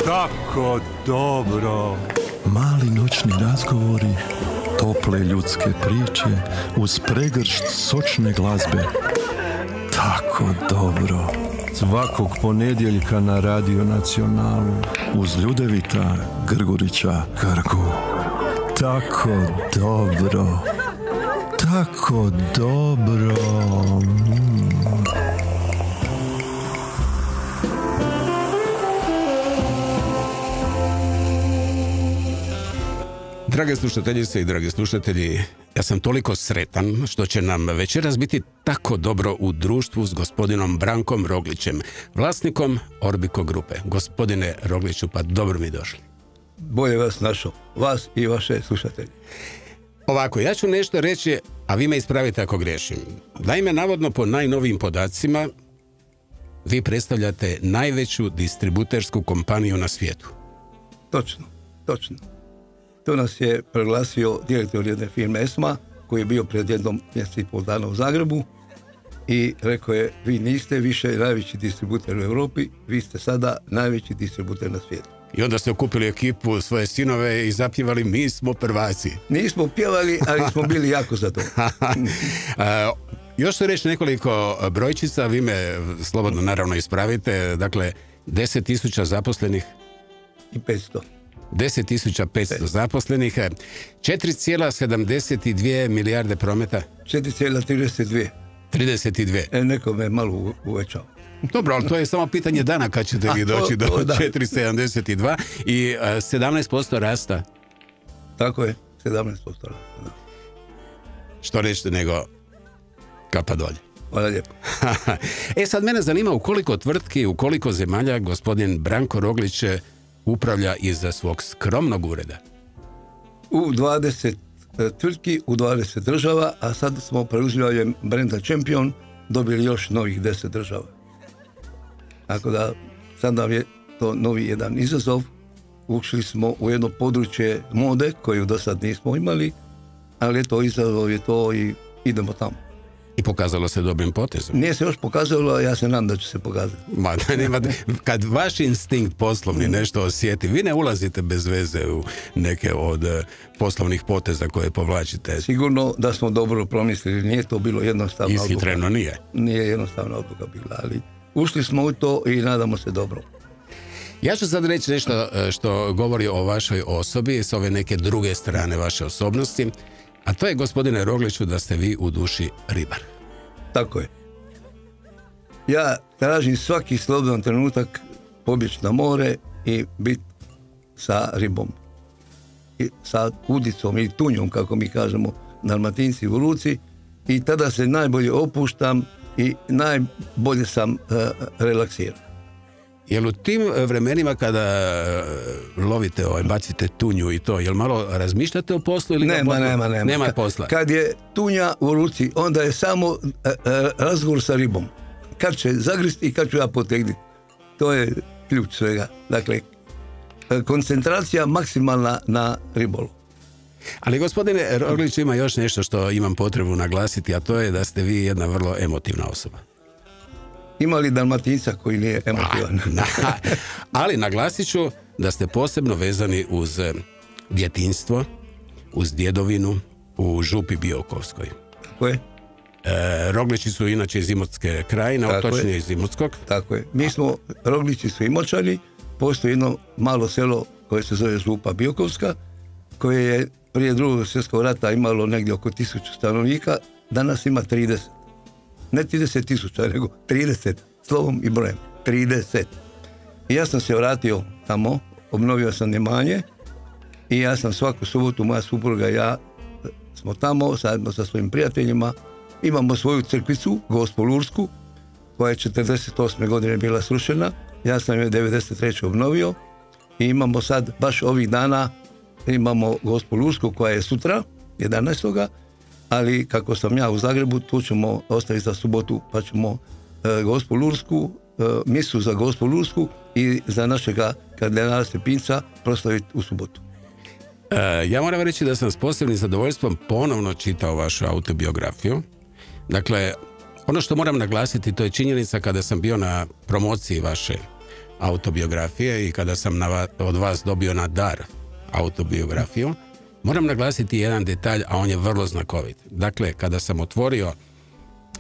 tako dobro. Mali noćni razgovori, tople ljudske priče, uz pregršt sočne glazbe. Tako dobro. Svakog ponedjeljka na Radio Nacionalu. Uz Ljudevita Grgurića Grgu. Tako dobro. Tako dobro. Drage slušateljice i dragi slušatelji, ja sam toliko sretan što će nam večeras biti tako dobro u društvu s gospodinom Brankom Roglićem, vlasnikom Orbico grupe. Gospodine Rogliću, pa dobro mi došli. Bolje vas našao, vas i vaše slušatelji. Ovako, ja ću nešto reći, a vi me ispravite ako griješim. Naime, navodno po najnovijim podacima, vi predstavljate najveću distributersku kompaniju na svijetu. Točno. To nas je proglasio direktor jedne firme ESMA, koji je bio pred jednom mjesec i pol dana u Zagrebu i rekao je, vi niste više najveći distributer u Europi, vi ste sada najveći distributer na svijetu. I onda ste okupili ekipu, svoje sinove i zapjevali mi smo prvaci. Nismo pjevali, ali smo bili jako za to. Još ću reći nekoliko brojčica, vi me slobodno naravno ispravite. Dakle, 10.000 zaposlenih. I 500. 10.500 zaposlenih, 4,72 milijarde prometa. 4,32. 32. Neko me malo uvećao. Dobro, ali to je samo pitanje dana kad ćete vi doći do 4,72 i 17% rasta. Tako je, 17% rasta. Da. Što reći nego kapa dolje. Hvala lijepo. Sad mene zanima u koliko tvrtki, u koliko zemalja gospodin Branko Roglić upravlja iza svog skromnog ureda? U 20 tvrtki, u 20 država, a sad smo preuzimanjem brenda Champion dobili još novih 10 država. Tako da sad nam je to novi jedan izazov. Ušli smo u jedno područje mode koju do sad nismo imali, ali to izazov je to i idemo tamo. I pokazalo se dobrim potezom. Nije se još pokazalo, ja se nadam da će se pokazati. Kad vaš instinkt poslovni nešto osjeti, vi ne ulazite bez veze u neke od poslovnih poteza koje povlačite. Sigurno da smo dobro promislili, nije to bilo jednostavno odluka. Ishitreno nije. Nije jednostavna odluka bila, ali ušli smo u to i nadamo se dobro. Ja ću sad reći nešto što govori o vašoj osobi s ove neke druge strane vaše osobnosti. A to je, gospodine Rogliću, da ste vi u duši ribar. Tako je. Ja tražim svaki slobodan trenutak pobjeći na more i biti sa ribom. I sa udicom ili tunjom, kako mi kažemo Dalmatinci, u ruci. I tada se najbolje opuštam i najbolje sam relaksiran. Jel u tim vremenima kada lovite, bacite tunju i to, jel malo razmišljate o poslu ili nema posla? Kad je tunja u ruci, onda je samo razgovor sa ribom. Kad će zagristi i kad ću ja potegnuti. To je ključ svega. Dakle, koncentracija maksimalna na ribolu. Ali gospodine Roglić, ima još nešto što imam potrebu naglasiti, a to je da ste vi jedna vrlo emotivna osoba. Ima li Dalmatinca koji nije emotivan? Ali naglasit ću da ste posebno vezani uz djetinjstvo, uz djedovinu u Župi Biokovskoj. Tako je. Roglići su inače iz Imotske krajine, točnije iz Imotskog. Tako je. Mi smo, Roglići su Imoćani, postoji jedno malo selo koje se zove Župa Biokovska, koje je prije Drugog svjetskog rata imalo negdje oko 1000 stanovnika, danas ima 30. Ne 30.000, nego 30, slovom i brojem, 30. I ja sam se vratio tamo, obnovio sam imanje i ja sam svaku subotu, moja supruga i ja smo tamo, zajedno sa svojim prijateljima, imamo svoju crkvicu, Gospu Lursku, koja je 48. godine bila srušena, ja sam je 93. obnovio i imamo sad, baš ovih dana, imamo Gospu Lursku koja je sutra, 11. Ali kako sam ja u Zagrebu, tu ćemo ostaviti za subotu, pa ćemo Gospu Lursku, misu za Gospu Lursku i za našega kardinala Stepinca proslaviti u subotu. Ja moram reći da sam s posebnim zadovoljstvom ponovno čitao vašu autobiografiju. Dakle, ono što moram naglasiti, to je činjenica kada sam bio na promociji vaše autobiografije i kada sam od vas dobio na dar autobiografiju, moram naglasiti jedan detalj, a on je vrlo znakovit. Dakle, kada sam otvorio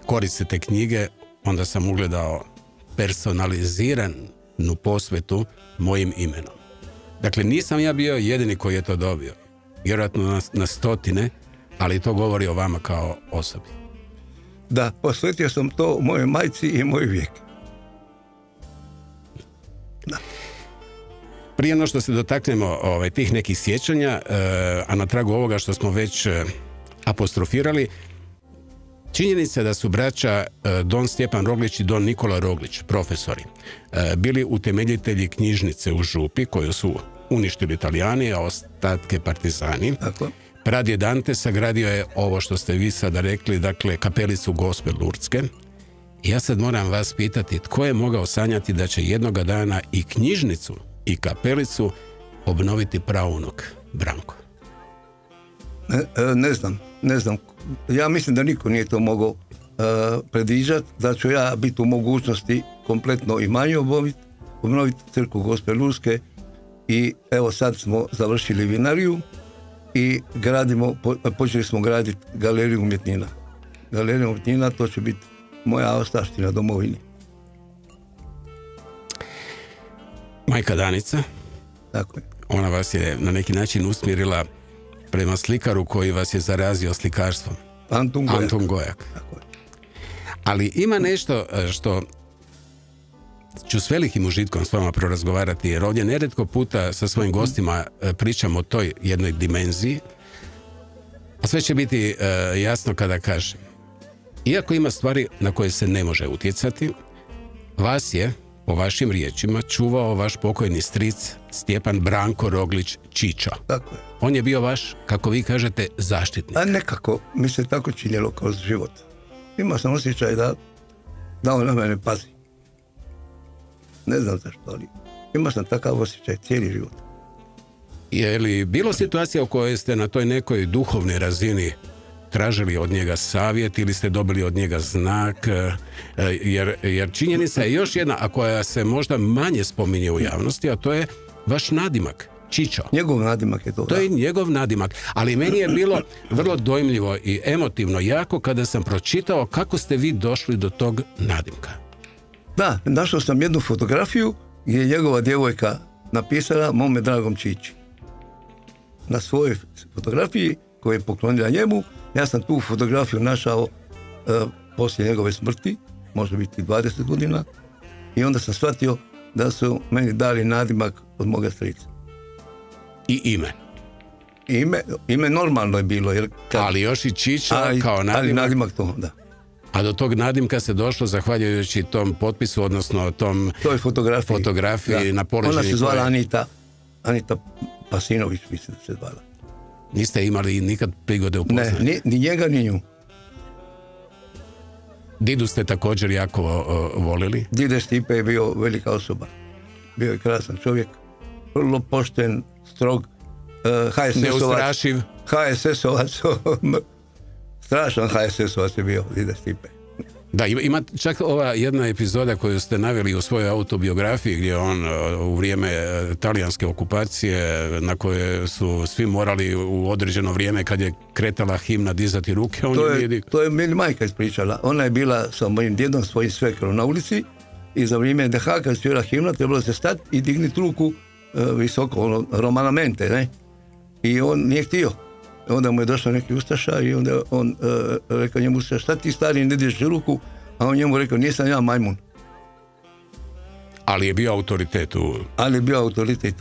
korice te knjige, onda sam ugledao personaliziranu posvetu mojim imenom. Dakle, nisam ja bio jedini koji je to dobio. Vjerojatno na stotine, ali to govori o vama kao osobi. Da, posvetio sam to mojoj majci i moj vijek. Da. Prije no što se dotaknemo tih nekih sjećanja, a na tragu ovoga što smo već apostrofirali, činjenica da su braća Don Stjepan Roglić i Don Nikola Roglić, profesori, bili utemeljitelji knjižnice u Župi koju su uništili Talijani, a ostatke partizani. Tako. Pradjed Ante sagradio je ovo što ste vi sada rekli, dakle kapelicu Gospe Lurdske. I ja sad moram vas pitati, tko je mogao sanjati da će jednoga dana i knjižnicu i kapelicu obnoviti praunuk Branko? Ne znam. Ja mislim da niko nije to mogao predviđati, da ću ja biti u mogućnosti kompletno imanje obnoviti crkvu Gospe Lurdske. I evo sad smo završili vinariju i počeli smo graditi galeriju umjetnina. Galerija umjetnina, to će biti moja ostavština domovini. Majka Danica, tako je. Ona vas je na neki način usmjerila prema slikaru koji vas je zarazio slikarstvom. Antun Gojak. Tako je. Ali ima nešto što ću s velikim užitkom s vama prorazgovarati, jer ovdje neretko puta sa svojim gostima pričam o toj jednoj dimenziji, a sve će biti jasno kada kažem. Iako ima stvari na koje se ne može utjecati, vas je, po vašim riječima, čuvao vaš pokojni stric Stjepan Branko Roglić Čičo. Tako je. On je bio vaš, kako vi kažete, zaštitnik. A nekako mi se tako činjelo kroz život. Imao sam osjećaj da on na mene pazi. Ne znam zašto, ali imao sam takav osjećaj cijeli život. Je li bilo situacija u kojoj ste na toj nekoj duhovnoj razini tražili od njega savjet ili ste dobili od njega znak, jer činjenica je još jedna, a koja se možda manje spominje u javnosti, a to je vaš nadimak, Čičo. Njegov nadimak je to. To je njegov nadimak, ali meni je bilo vrlo dojmljivo i emotivno jako kada sam pročitao kako ste vi došli do tog nadimka. Da, našao sam jednu fotografiju gdje je njegova djevojka napisala mome dragom Čiči. Na svojoj fotografiji koju je poklonila njemu, ja sam tu fotografiju našao poslije njegove smrti, može biti 20 godina, i onda sam shvatio da su meni dali nadimak od moga strica. I ime? Ime normalno je bilo. Ali još i Čiča kao nadimak? Ali nadimak to, da. A do tog nadimka se došlo zahvaljujući tom potpisu, odnosno toj fotografiji na položaju. Ona se zvala Anita Pasinović, mislim da se zvala. Niste imali nikad prigode upoznati? Ne, ni njega ni nju. Didu ste također jako volili? Dide Stipe je bio velika osoba. Bio je krasan čovjek, vrlo pošten, strog, neustrašiv. HSS-ovac, strašan HSS-ovac je bio Dide Stipe. Da, ima čak ova jedna epizoda koju ste naveli u svojoj autobiografiji gdje on u vrijeme talijanske okupacije na koje su svi morali u određeno vrijeme kad je kretala himna dizati ruke, to je meni majka ispričala. Ona je bila sa mojim djedom, svojim svekrom na ulici i za vrijeme NDH kad svira himna trebalo se stati i digniti ruku visoko, romanamente, ne? I on nije htio. Onda mu je došao neki ustaša i onda on rekao njemu, šta ti stari ne dižeš ruku, a on njemu rekao, nisam ja majmun. Ali je bio autoritet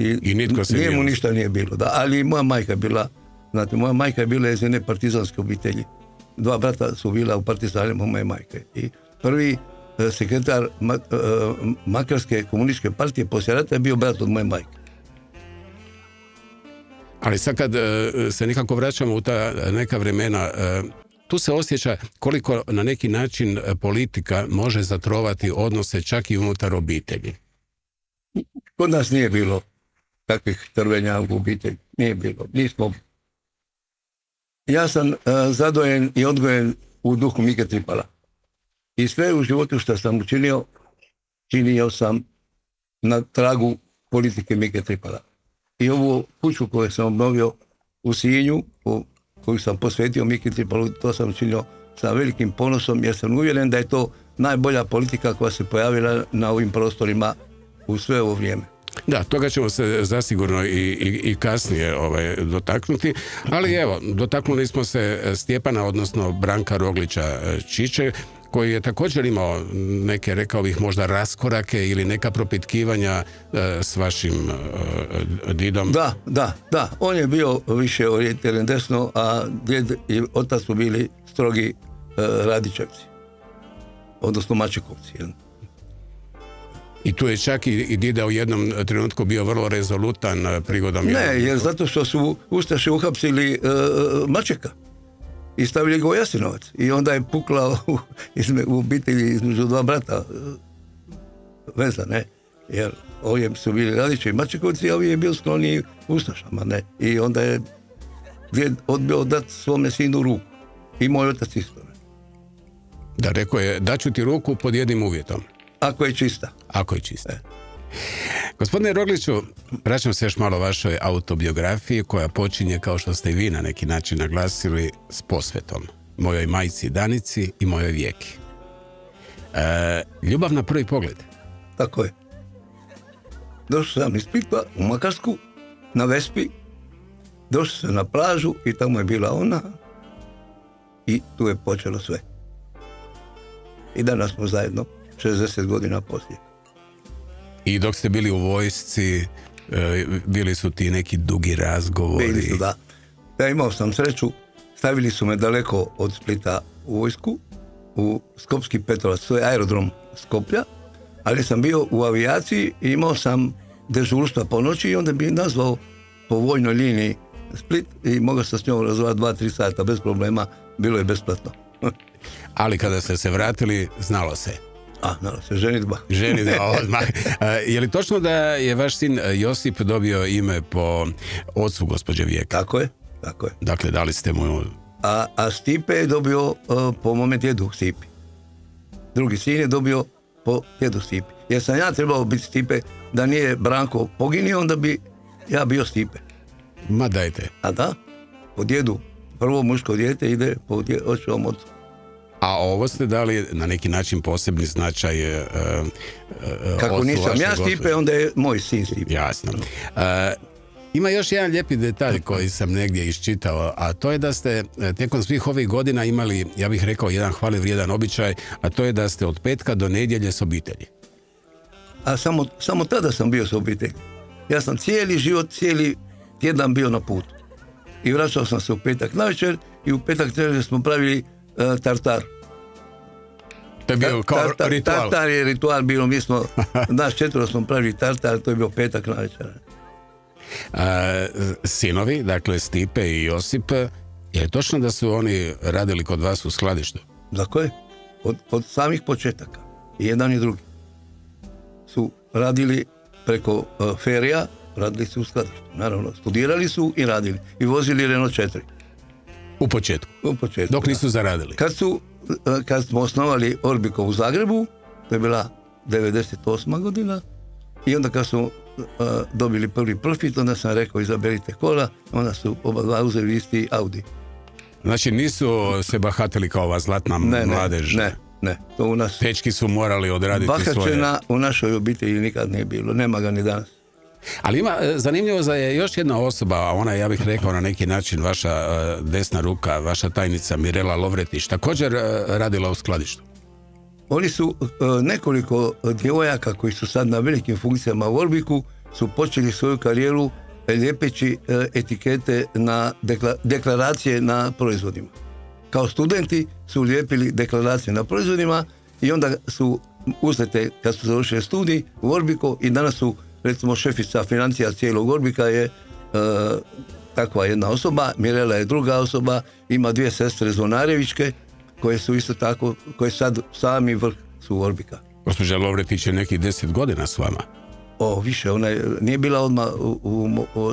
i nitko se njemu ništa nije bilo. Da, ali moja majka je bila, znate, moja majka je bila iz jedne partizanske obitelji. 2 brata su bila u partizanima moje majke. I prvi sekretar Makarske komunističke partije poslije rata je bio brat od moje majke. Ali sad kad se nekako vraćamo u ta neka vremena, tu se osjeća koliko na neki način politika može zatrovati odnose čak i unutar obitelji. Kod nas nije bilo takvih trvenja u obitelji. Nije bilo. Nismo. Ja sam zadojen i odgojen u duhu Mike Tripala. I sve u životu što sam učinio, činio sam na tragu politike Mike Tripala. I ovu kuću koju sam obnovio u Sinju, koju sam posvetio Miki Tripalu, to sam učinio sa velikim ponosom, jer sam uvjeren da je to najbolja politika koja se pojavila na ovim prostorima u sve ovo vrijeme. Da, toga ćemo se zasigurno i kasnije dotaknuti, ali evo, dotaknuli smo se Stjepana, odnosno Branka Roglića Čiče, koji je također imao neke, rekao bih, možda raskorake ili neka propitkivanja s vašim didom. Da. On je bio više orijentiran desno, a djed i otac su bili strogi Radičevci, odnosno Mačekovci. I tu je čak i dida u jednom trenutku bio vrlo rezolutan prigodom... Ne, jer zato što su ustaše uhapsili Mačeka i stavili ga u Jasenovac. I onda je pukla u obitelji između dva brata veza, ne? Jer ovi su bili Radići i Mačekovci, a ovi je bio skloni ustašama, ne? I onda je djed odbio dati svome sinu ruku. I moj otac isto. Da, rekao je, daću ti ruku pod jednim uvjetom. Ako je čista. Ako je čista. Gospodine Rogliću, vraćam se još malo vašoj autobiografiji koja počinje, kao što ste i vi na neki način naglasili, s posvetom. Mojoj majci Danici i mojoj Vijeki. Ljubav na prvi pogled. Tako je. Došao sam iz Splita u Makarsku, na Vespi, došao sam na plažu i tamo je bila ona i tu je počelo sve. I danas smo zajedno, 60 godina poslije. I dok ste bili u vojsci, bili su ti neki dugi razgovori? Bili su, da. Ja imao sam sreću, stavili su me daleko od Splita u vojsku, u Skopski Petrovac, to je aerodrom Skoplja, ali sam bio u avijaciji i imao sam dežurstva po noći i onda bi nazvao po vojnoj liniji Split i mogao sam s njom razgovarati 2-3 sata bez problema, bilo je besplatno. Ali kada ste se vratili, znalo se? Znalo se, ženidba. Ženidba, odmah. Je li točno da je vaš sin Josip dobio ime po ocu gospođe Vijeke? Tako je. Dakle, dali ste mu... A Stipe je dobio po mome djedu Stipi. Drugi sin je dobio po djedu Stipi. Jer sam ja trebao biti Stipe, da nije Branko poginio, onda bi ja bio Stipe. Ma dajte. A da, po djedu, prvo muško dijete ide po očevom ocu. A ovo ste dali na neki način posebni značaj kako nisam ja Stipe, onda je moj sin Stipe. Jasno. Ima još jedan lijepi detalj koji sam negdje iščitao, a to je da ste tijekom svih ovih godina imali, ja bih rekao, jedan hvale vrijedan običaj, a to je da ste od petka do nedjelje s obitelji. A samo tada sam bio s obitelji. Ja sam cijeli život, cijeli tjedan bio na putu. I vraćao sam se u petak navečer i u petak smo pravili tartar. To je bio kao ritual. Tartar je ritual bio, mi smo, naš 4 smo pravili tartar, to je bio petak navečer. Sinovi, dakle Stipe i Josip, je točno da su oni radili kod vas u skladištu? Tako je, od samih početaka, i jedan i drugi. Su radili preko ferija, radili su u skladištu, naravno, studirali su i radili, i vozili Renault 4. U početku? U početku, dok nisu zaradili? Kad smo osnovali Orbiko u Zagrebu, to je bila 98. godina, i onda kad su dobili prvi profit, onda sam rekao izaberite kola, onda su oba dva uzeli isti Audi. Znači nisu se bahatili kao ova zlatna mladež? Ne, to u nas... Dečki su morali odraditi svoje... Bahaćena u našoj obitelji nikad nije bilo, nema ga ni danas. Ali ima, zanimljivo da je još jedna osoba, a ona, ja bih rekao na neki način, vaša desna ruka, vaša tajnica Mirela Lovretić, također radila u skladištu. Oni su, nekoliko djevojaka koji su sad na velikim funkcijama u Orbiku, su počeli svoju karijeru lijepeći etikete na deklaracije na proizvodima. Kao studenti su lijepili deklaracije na proizvodima i onda su uzete, kad su završili studij u Orbiku, i danas su, recimo, šefica financija cijelog Orbika je takva jedna osoba, Mirela je druga osoba, ima 2 sestre Zvonarevićke, koje su isto tako, koje sad sami vrh su Orbika. Gospođa Lovretić je nekih 10 godina s vama. Više, ona nije bila odmah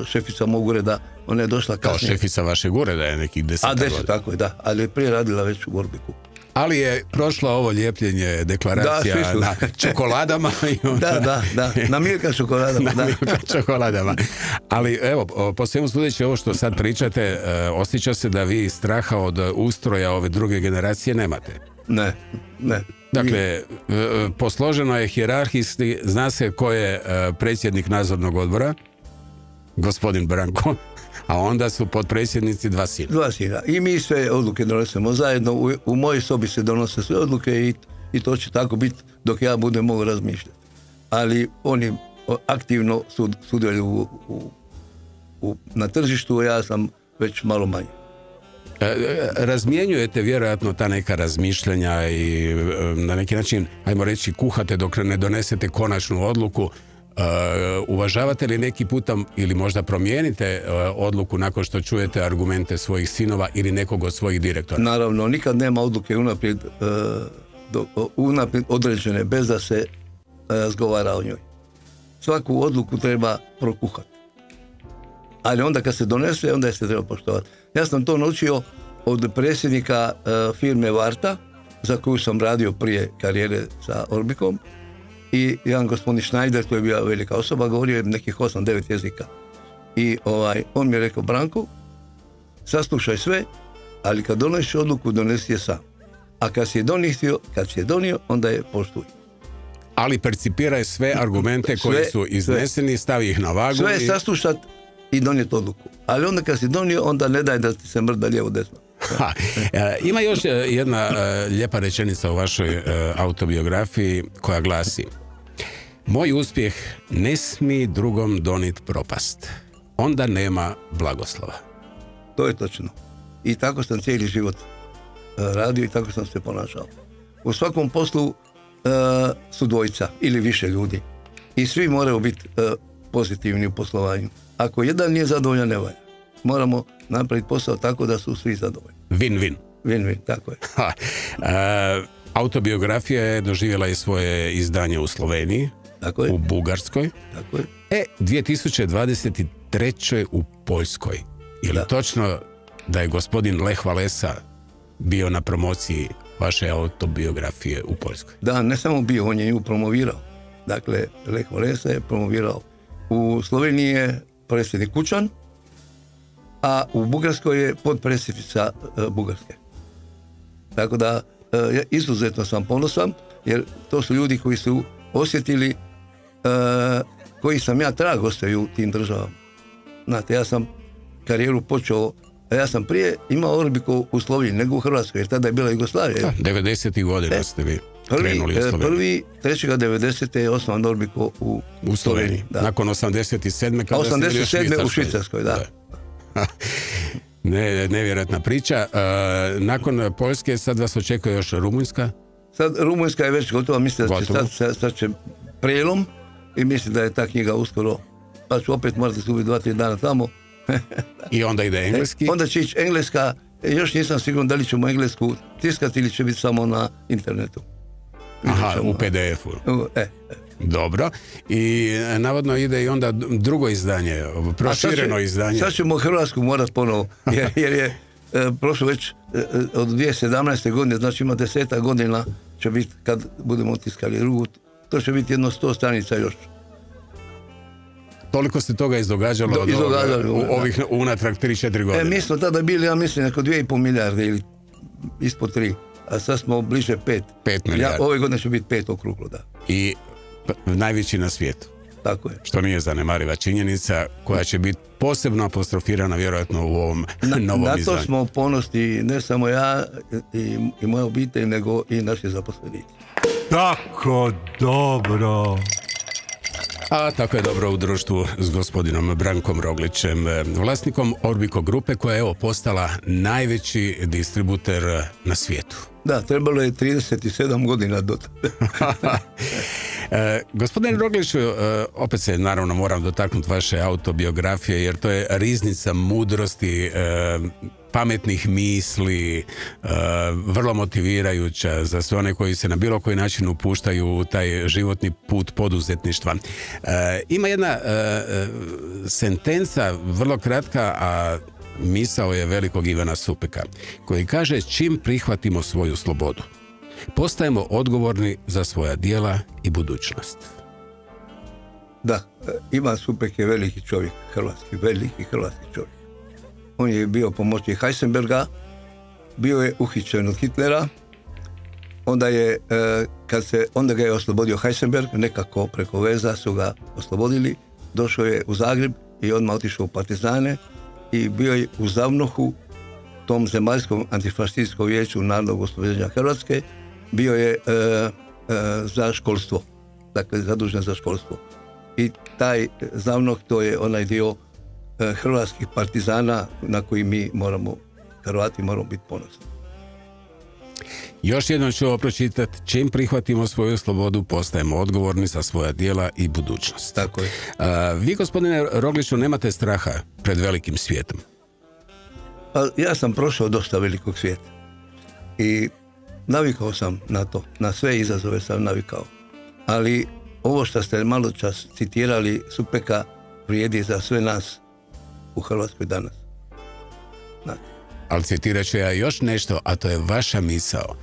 šefica mog ureda, ona je došla kasnije. Kao šefica vašeg ureda je nekih 10 godina. 10, tako je, da, ali je prije radila već u Orbiku. Ali je prošlo ovo lijepljenje deklaracija na čokoladama. Da, na Milka čokoladama. Na Milka čokoladama. Ali evo, po svemu sudeći ovo što sad pričate, osjeća se da vi straha od ustroja ove druge generacije nemate. Ne. Dakle, posloženo je hijerarhijski, zna se ko je predsjednik nadzornog odbora, gospodin Branko, a onda su potpredsjednici dva sina. I mi sve odluke donosimo zajedno, u mojoj sobi se donose sve odluke i to će tako biti dok ja budem mogao razmišljati. Ali oni aktivno sudjeluju na tržištu, ja sam već malo manje. Razmjenjujete vjerojatno ta neka razmišljanja i na neki način, ajmo reći, kuhate dok ne donesete konačnu odluku. Uvažavate li neki puta ili možda promijenite odluku nakon što čujete argumente svojih sinova ili nekog od svojih direktora? Naravno, nikad nema odluke unaprijed određene bez da se razgovara o njoj. Svaku odluku treba prokuhati. Ali onda kad se donese, onda je se treba poštovati. Ja sam to naučio od predsjednika firme Varta, za koju sam radio prije karijere sa Orbikom, i jedan gospodin Schneider, koji je bio velika osoba, govorio je nekih 8-9 jezika. I on mi je rekao: Branko, saslušaj sve, ali kad donesiš odluku, donesi je sam. A kad si je donio, onda je poštuj. Ali percipiraj sve argumente koji su izneseni, stavi ih na vagu. Sve je saslušat i donijeti odluku. Ali onda kad si donio, onda ne daj da ti se mrda lijevo desno. Ima još jedna lijepa rečenica u vašoj autobiografiji koja glasi: moj uspjeh ne smije drugom donijeti propast. Onda nema blagoslova. To je točno. I tako sam cijeli život radio i tako sam se ponašao. U svakom poslu su dvojica ili više ljudi. I svi moraju biti pozitivni u poslovanju. Ako jedan nije zadovoljan, ne valja. Moramo napraviti posao tako da su svi zadovoljni. Win-win. Win-win, tako je. Autobiografija je doživjela i svoje izdanje u Sloveniji, tako je, u Bugarskoj, tako je. 2023. u Poljskoj. Je li točno da je gospodin Lech Walesa bio na promociji vaše autobiografije u Poljskoj? Da, ne samo bio, on je nju promovirao. Dakle, Lech Walesa je promovirao. U Sloveniji je predsjednik Kučan, a u Bugarskoj je potpredsjednica Bugarske. Tako da izuzetno sam ponosan, jer to su ljudi koji su osjetili koji sam ja trag ostavio u tim državama. Znate, ja sam karijeru počeo, ja sam prije imao Orbiku u Sloveniji nego u Hrvatskoj, jer tada je bila Jugoslavija. 90. godina ste vi krenuli u Sloveniji. 1.3.90. je osnovan Orbiku u Sloveniji. Da. Nakon 87. kada ste bili u Švicarskoj. U Švicarskoj, da. Nevjerojatna priča. Nakon Poljske sad vas očekuje još Rumunjska? Sad Rumunjska je već gotova, mislim da će sad će prijelom i mislim da je ta knjiga uskoro, pa ću opet morati izgubiti 2-3 dana tamo. I onda ide engleski? Onda će ići engleska, još nisam siguran da li ćemo englesku tiskati ili će biti samo na internetu. Aha, u PDF-u. Dobro. I navodno ide i onda drugo izdanje, prošireno izdanje. Sad ćemo Hrvatsku morati ponovo, jer je prošlo već od 2017. godine, znači ima 10 godina će biti kad budemo tiskali drugu, to će biti jedno 100 stranica još. Toliko se toga izdogađalo od ovih unatrag 3-4 godine. Mi smo tada bili, ja mislim, neko 2,5 milijarde ili ispod 3, a sad smo bliže 5. 5 milijarde. Ove godine će biti 5 okruglo, da. I najveći na svijetu. Tako je. Što nije zanemariva činjenica koja će biti posebno apostrofirana vjerojatno u ovom novom izdanju. Na to smo ponosni, ne samo ja i moja obitelj, nego i naši zaposlenici. Tako dobro. A tako je dobro u društvu s gospodinom Brankom Roglićem, vlasnikom Orbico grupe, koja je postala najveći distributer na svijetu. Da, trebalo je 37 godina do tada. Gospodine Rogliću, opet se naravno moram dotaknuti vaše autobiografije, jer to je riznica mudrosti, pametnih misli, vrlo motivirajuća za sve one koji se na bilo koji način upuštaju u taj životni put poduzetništva. Ima jedna sentenca, vrlo kratka, a misao je velikog Ivana Supeka, koji kaže: čim prihvatimo svoju slobodu, postajemo odgovorni za svoja djela i budućnost. Da, Ivan Supek je veliki čovjek, veliki hrvatski čovjek. On je bio pomoćnik Heisenberga, bio je uhićen od Hitlera, onda ga je oslobodio Heisenberg, nekako preko veza su ga oslobodili, došao je u Zagreb i odmah otišao u partizane i bio je u Zavnohu, tom zemaljskom antifašističkom vijeću narodnog oslobođenja Hrvatske, bio je za školstvo, dakle zadužen za školstvo. I taj Zavnoh, to je onaj dio hrvatskih partizana na koji mi Hrvati moramo biti ponosni. Još jednom ću ovo pročitati: čim prihvatimo svoju slobodu, postajemo odgovorni za svoja djela i budućnost. Tako je. Vi, gospodine Rogliću, nemate straha pred velikim svijetom? Pa ja sam prošao dosta velikog svijeta i navikao sam na to, na sve izazove sam navikao. Ali ovo što ste malo čas citirali Supeka vrijedi za sve nas u Hrvatskoj danas. Znate. Ali citirat ću ja još nešto, a to je vaša misao: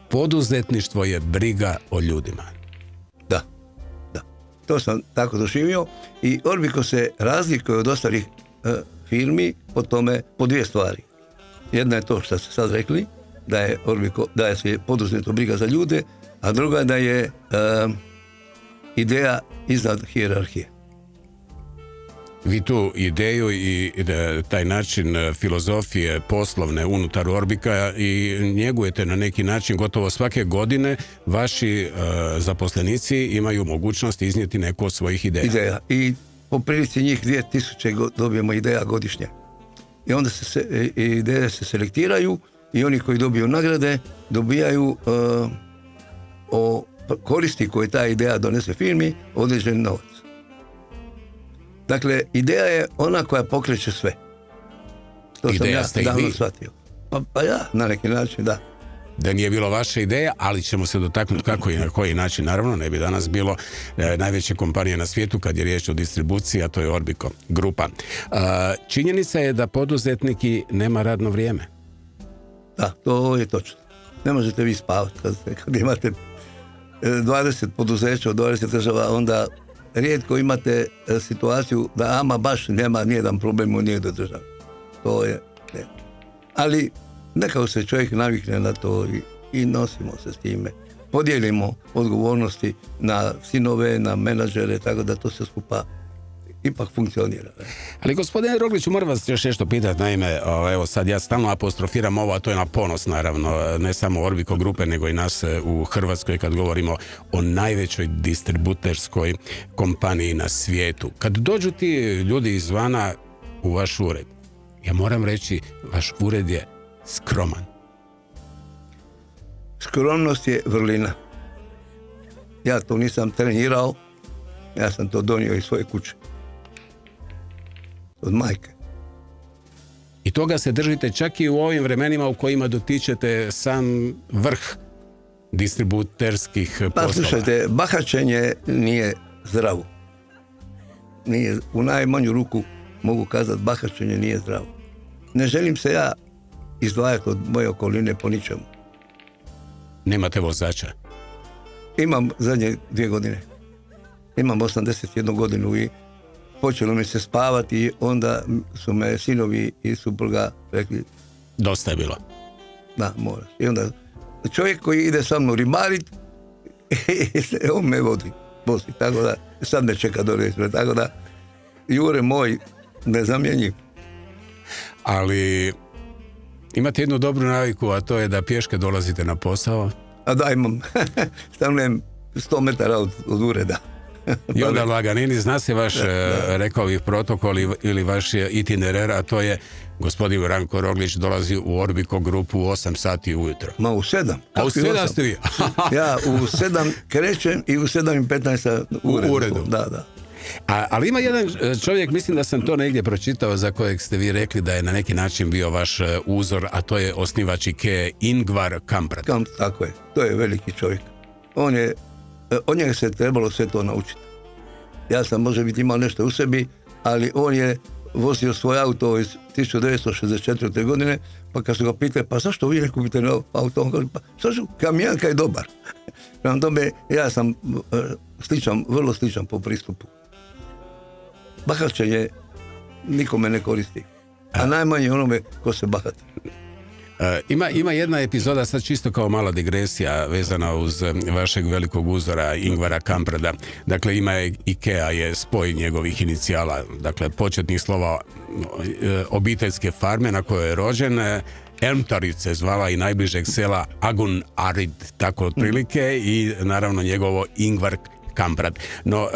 poduzetništvo je briga o ljudima. Da. To sam tako doživio i Orbiko se razlikuje od ostalih firmi po dvije stvari. Jedna je to što ste sad rekli, da je poduzetništvo briga za ljude, a druga da je ideja iznad hijerarhije. Vi tu ideju i taj način filozofije poslovne unutar Orbika i njegujete na neki način gotovo svake godine. Vaši zaposlenici imaju mogućnost iznijeti neku od svojih ideja. I po prilici njih 2000 dobijemo ideja godišnje. I onda ideje se selektiraju i oni koji dobiju nagrade dobijaju o koristi koje ta ideja donese firmi određen novac. Dakle, ideja je ona koja pokreće sve. To ideja sam ja davno shvatio. Pa ja, na neki način, da. Da nije bilo vaše ideje, ali ćemo se dotaknuti kako i na koji način. Naravno, ne bi danas bilo najveće kompanije na svijetu kad je riječ o distribuciji, a to je Orbico grupa. Činjenica je da poduzetniki nema radno vrijeme. Da, to je točno. Ne možete vi spavati kad imate 20 poduzeća od 20 država, onda rijetko imate situaciju da ama baš nema nijedan problem u nijednoj državi. To je ne. Ali nekako se čovjek navikne na to i nosimo se s time. Podijelimo odgovornosti na sinove, na menadžere, tako da to se skupa ipak funkcionira. Ne? Ali gospodine Rogliću, moram vas još nešto pitati. Naime, evo sad ja stalno apostrofiram ovo, a to je na ponos naravno, ne samo Orbico grupe, nego i nas u Hrvatskoj kad govorimo o najvećoj distributerskoj kompaniji na svijetu. Kad dođu ti ljudi izvana u vaš ured, ja moram reći, vaš ured je skroman. Skromnost je vrlina. Ja to nisam trenirao, ja sam to donio iz svoje kuće. Od majke. I toga se držite čak i u ovim vremenima u kojima dotičete sam vrh distributerskih poslova. Pa slušajte, bahaćenje nije zdravo. Nije, u najmanju ruku mogu kazati, bahaćenje nije zdravo. Ne želim se ja izdvajati od moje okoline po ničemu. Nemate vozača? Imam zadnje 2 godine. Imam 81 godinu i počelo mi se spavati i onda su me sinovi i supruga rekli... Dosta je bilo. Da, moraš. I onda čovjek koji ide sa mnom ribarit, on me vodi. Tako da sad me čeka dole. Tako da, Jure moj, nezamjenjiv. Ali imate jednu dobru naviku, a to je da pješke dolazite na posao. A da, imam. Stanujem 100 metara od ureda. I onda laganini, zna se vaš, rekao bih, protokol ili vaš itinerar, a to je gospodin Branko Roglić dolazi u Orbico grupu u 8 sati ujutro. Ma u 7. A u 7 ste vi? Ja u 7 krećem i u 7:15 u uredu. Da. Ali ima jedan čovjek, mislim da sam to negdje pročitao, za kojeg ste vi rekli da je na neki način bio vaš uzor, a to je osnivač IKEA, Ingvar Kamprad. Tako je, to je veliki čovjek. Od njega se trebalo sve to naučiti. Ja sam može biti imao nešto u sebi, ali on je vozio svoj auto iz 1964. godine, pa kad su ga pitali, pa zašto vi ne kupite nov auto? On kaže, pa zašto, Kamijanka je dobar. Prema tome, ja sam vrlo sličan po pristupu. Bahaćenje nikome ne koristi, a najmanje onome ko se bahati. Ima jedna epizoda, sad čisto kao mala digresija vezana uz vašeg velikog uzora Ingvara Kamprada. Dakle, ima IKEA je spoj njegovih inicijala, dakle početnih slova obiteljske farme na kojoj je rođen. Elmtarice zvala i najbližeg sela Agun Arid, tako otprilike, i naravno njegovo Ingvar Kamprad. No,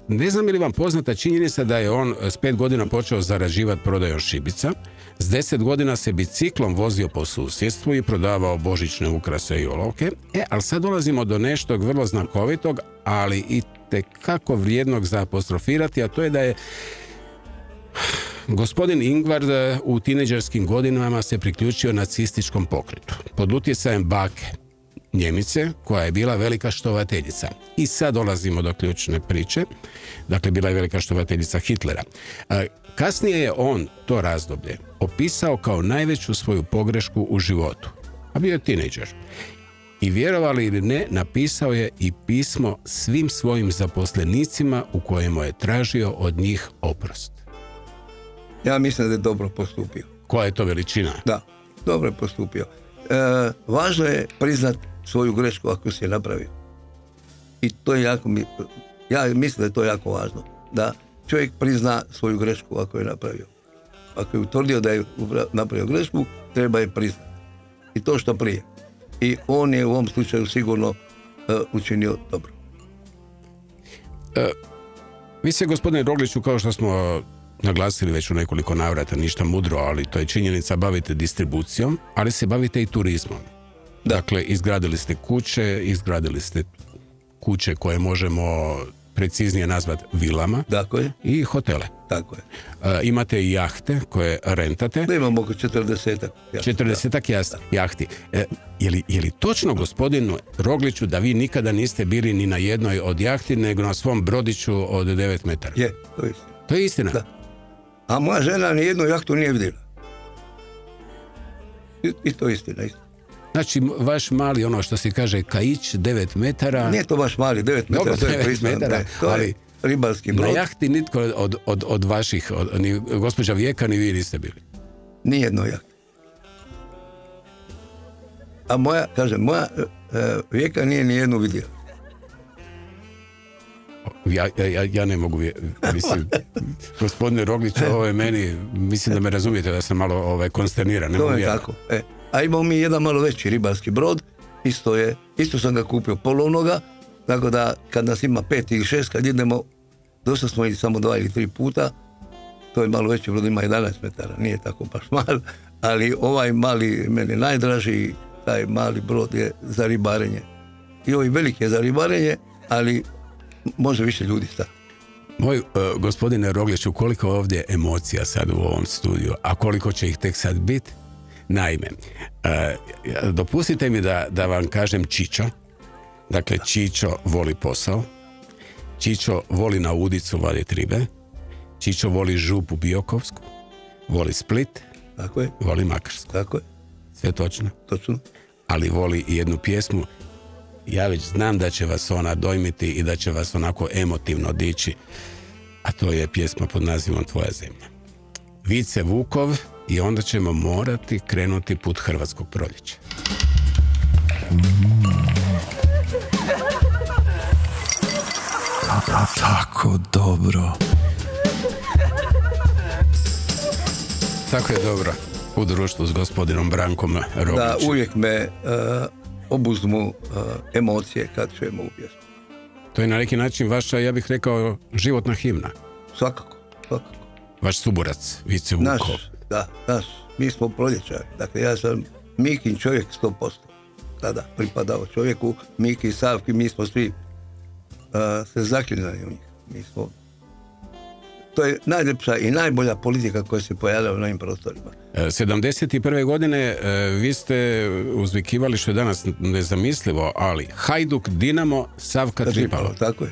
ne znam je li vam poznata činjenica da je on s 5 godina počeo zarađivati prodajom šibica, s 10 godina se biciklom vozio po susjedstvu i prodavao božićne ukrase i olovke. Ali sad dolazimo do nešto vrlo znakovitog, ali i tekako vrijednog za apostrofirati, a to je da je gospodin Ingvar u tinejdžerskim godinama se priključio nacističkom pokretu pod utjecajem bake Njemice, koja je bila velika štovateljica. I sad dolazimo do ključne priče. Dakle, bila je velika štovateljica Hitlera. Kasnije je on to razdoblje opisao kao najveću svoju pogrešku u životu. A bio je tinejdžer. I vjerovali ili ne, napisao je i pismo svim svojim zaposlenicima u kojemu je tražio od njih oprost. Ja mislim da je dobro postupio. Koja je to veličina? Da, dobro je postupio. Važno je priznat svoju grešku ako si je napravio. I to je jako, ja mislim da je to jako važno. Da čovjek prizna svoju grešku ako je napravio. Ako je utvrdio da je napravio grešku, treba je priznati. I to što prije. I on je u ovom slučaju sigurno učinio dobro. Vi se, gospodine Rogliću, kao što smo naglasili već u nekoliko navrata, ništa mudro, ali to je činjenica, bavite distribucijom, ali se bavite i turizmom. Da. Dakle, izgradili ste kuće koje možemo preciznije nazvati vilama. Tako je. I hotele. Tako je. Imate i jahte koje rentate. Da, imamo oko 40-ak. 40-ak jahti. Je li točno, gospodinu Rogliću, da vi nikada niste bili ni na jednoj od jahti, nego na svom brodiću od 9 metara? Je, to je istina. To je istina? Da. A moja žena ni jednu jahtu nije vidjela. I to je istina. Znači, vaš mali, ono što se kaže, kaić 9 metara... Nije to baš mali, 9 metara, dobro, to je pristojno. To je ribarski brod. Na jahti nitko od vaših, ni gospođa Vijeka, ni vi niste bili? Nijedno jahti. A moja Vijeka nije ni jednu vidjela. Ja ne mogu, mislim, gospodine Roglić, ovo je meni, mislim da me razumijete da sam malo konsterniran. To je tako. A imamo mi jedan malo veći ribarski brod, isto sam ga kupio polovnoga, tako da kad nas ima 5 ili 6, kad idemo, dosta smo i samo 2 ili 3 puta, to je malo veći brod, ima 11 metara, nije tako baš mal, ali ovaj mali, meni najdraži, taj mali brod je za ribarenje. I ovaj veliki je za ribarenje, ali može više ljudi stati. Moj gospodine Rogliću, koliko ovdje emocija sad u ovom studiju, a koliko će ih tek sad biti? Naime, dopustite mi da vam kažem Čičo. Dakle, Čičo voli posao, Čičo voli na udicu vaditi ribe, Čičo voli Župu Biokovsku, voli Split, tako je, voli Makarsku. Tako je. Sve točno? Točno. Ali voli i jednu pjesmu. Ja već znam da će vas ona dojmiti i da će vas onako emotivno dići, a to je pjesma pod nazivom Tvoja zemlja. Vice Vukov, i onda ćemo morati krenuti put hrvatskog proljeća. Tako dobro. Tako je dobro u društvu s gospodinom Brankom Roglićem. Da, uvijek me obuzmu emocije kad čujemo u pjesmu. To je na neki način vaša, ja bih rekao, životna himna. Svakako. Vaš suborac, Vice Vukov. Naš. Mi smo proljećari. Dakle, ja sam Mikin čovjek 100%. Tada pripadao čovjeku, Miki i Savki, mi smo svi se zaklinali u njih. To je najljepša i najbolja politika koja se pojavila na ovim prostorima. 71. godine vi ste uzvikivali, što je danas nezamislivo, ali Hajduk, Dinamo, Savka, Tripalo. Tako je.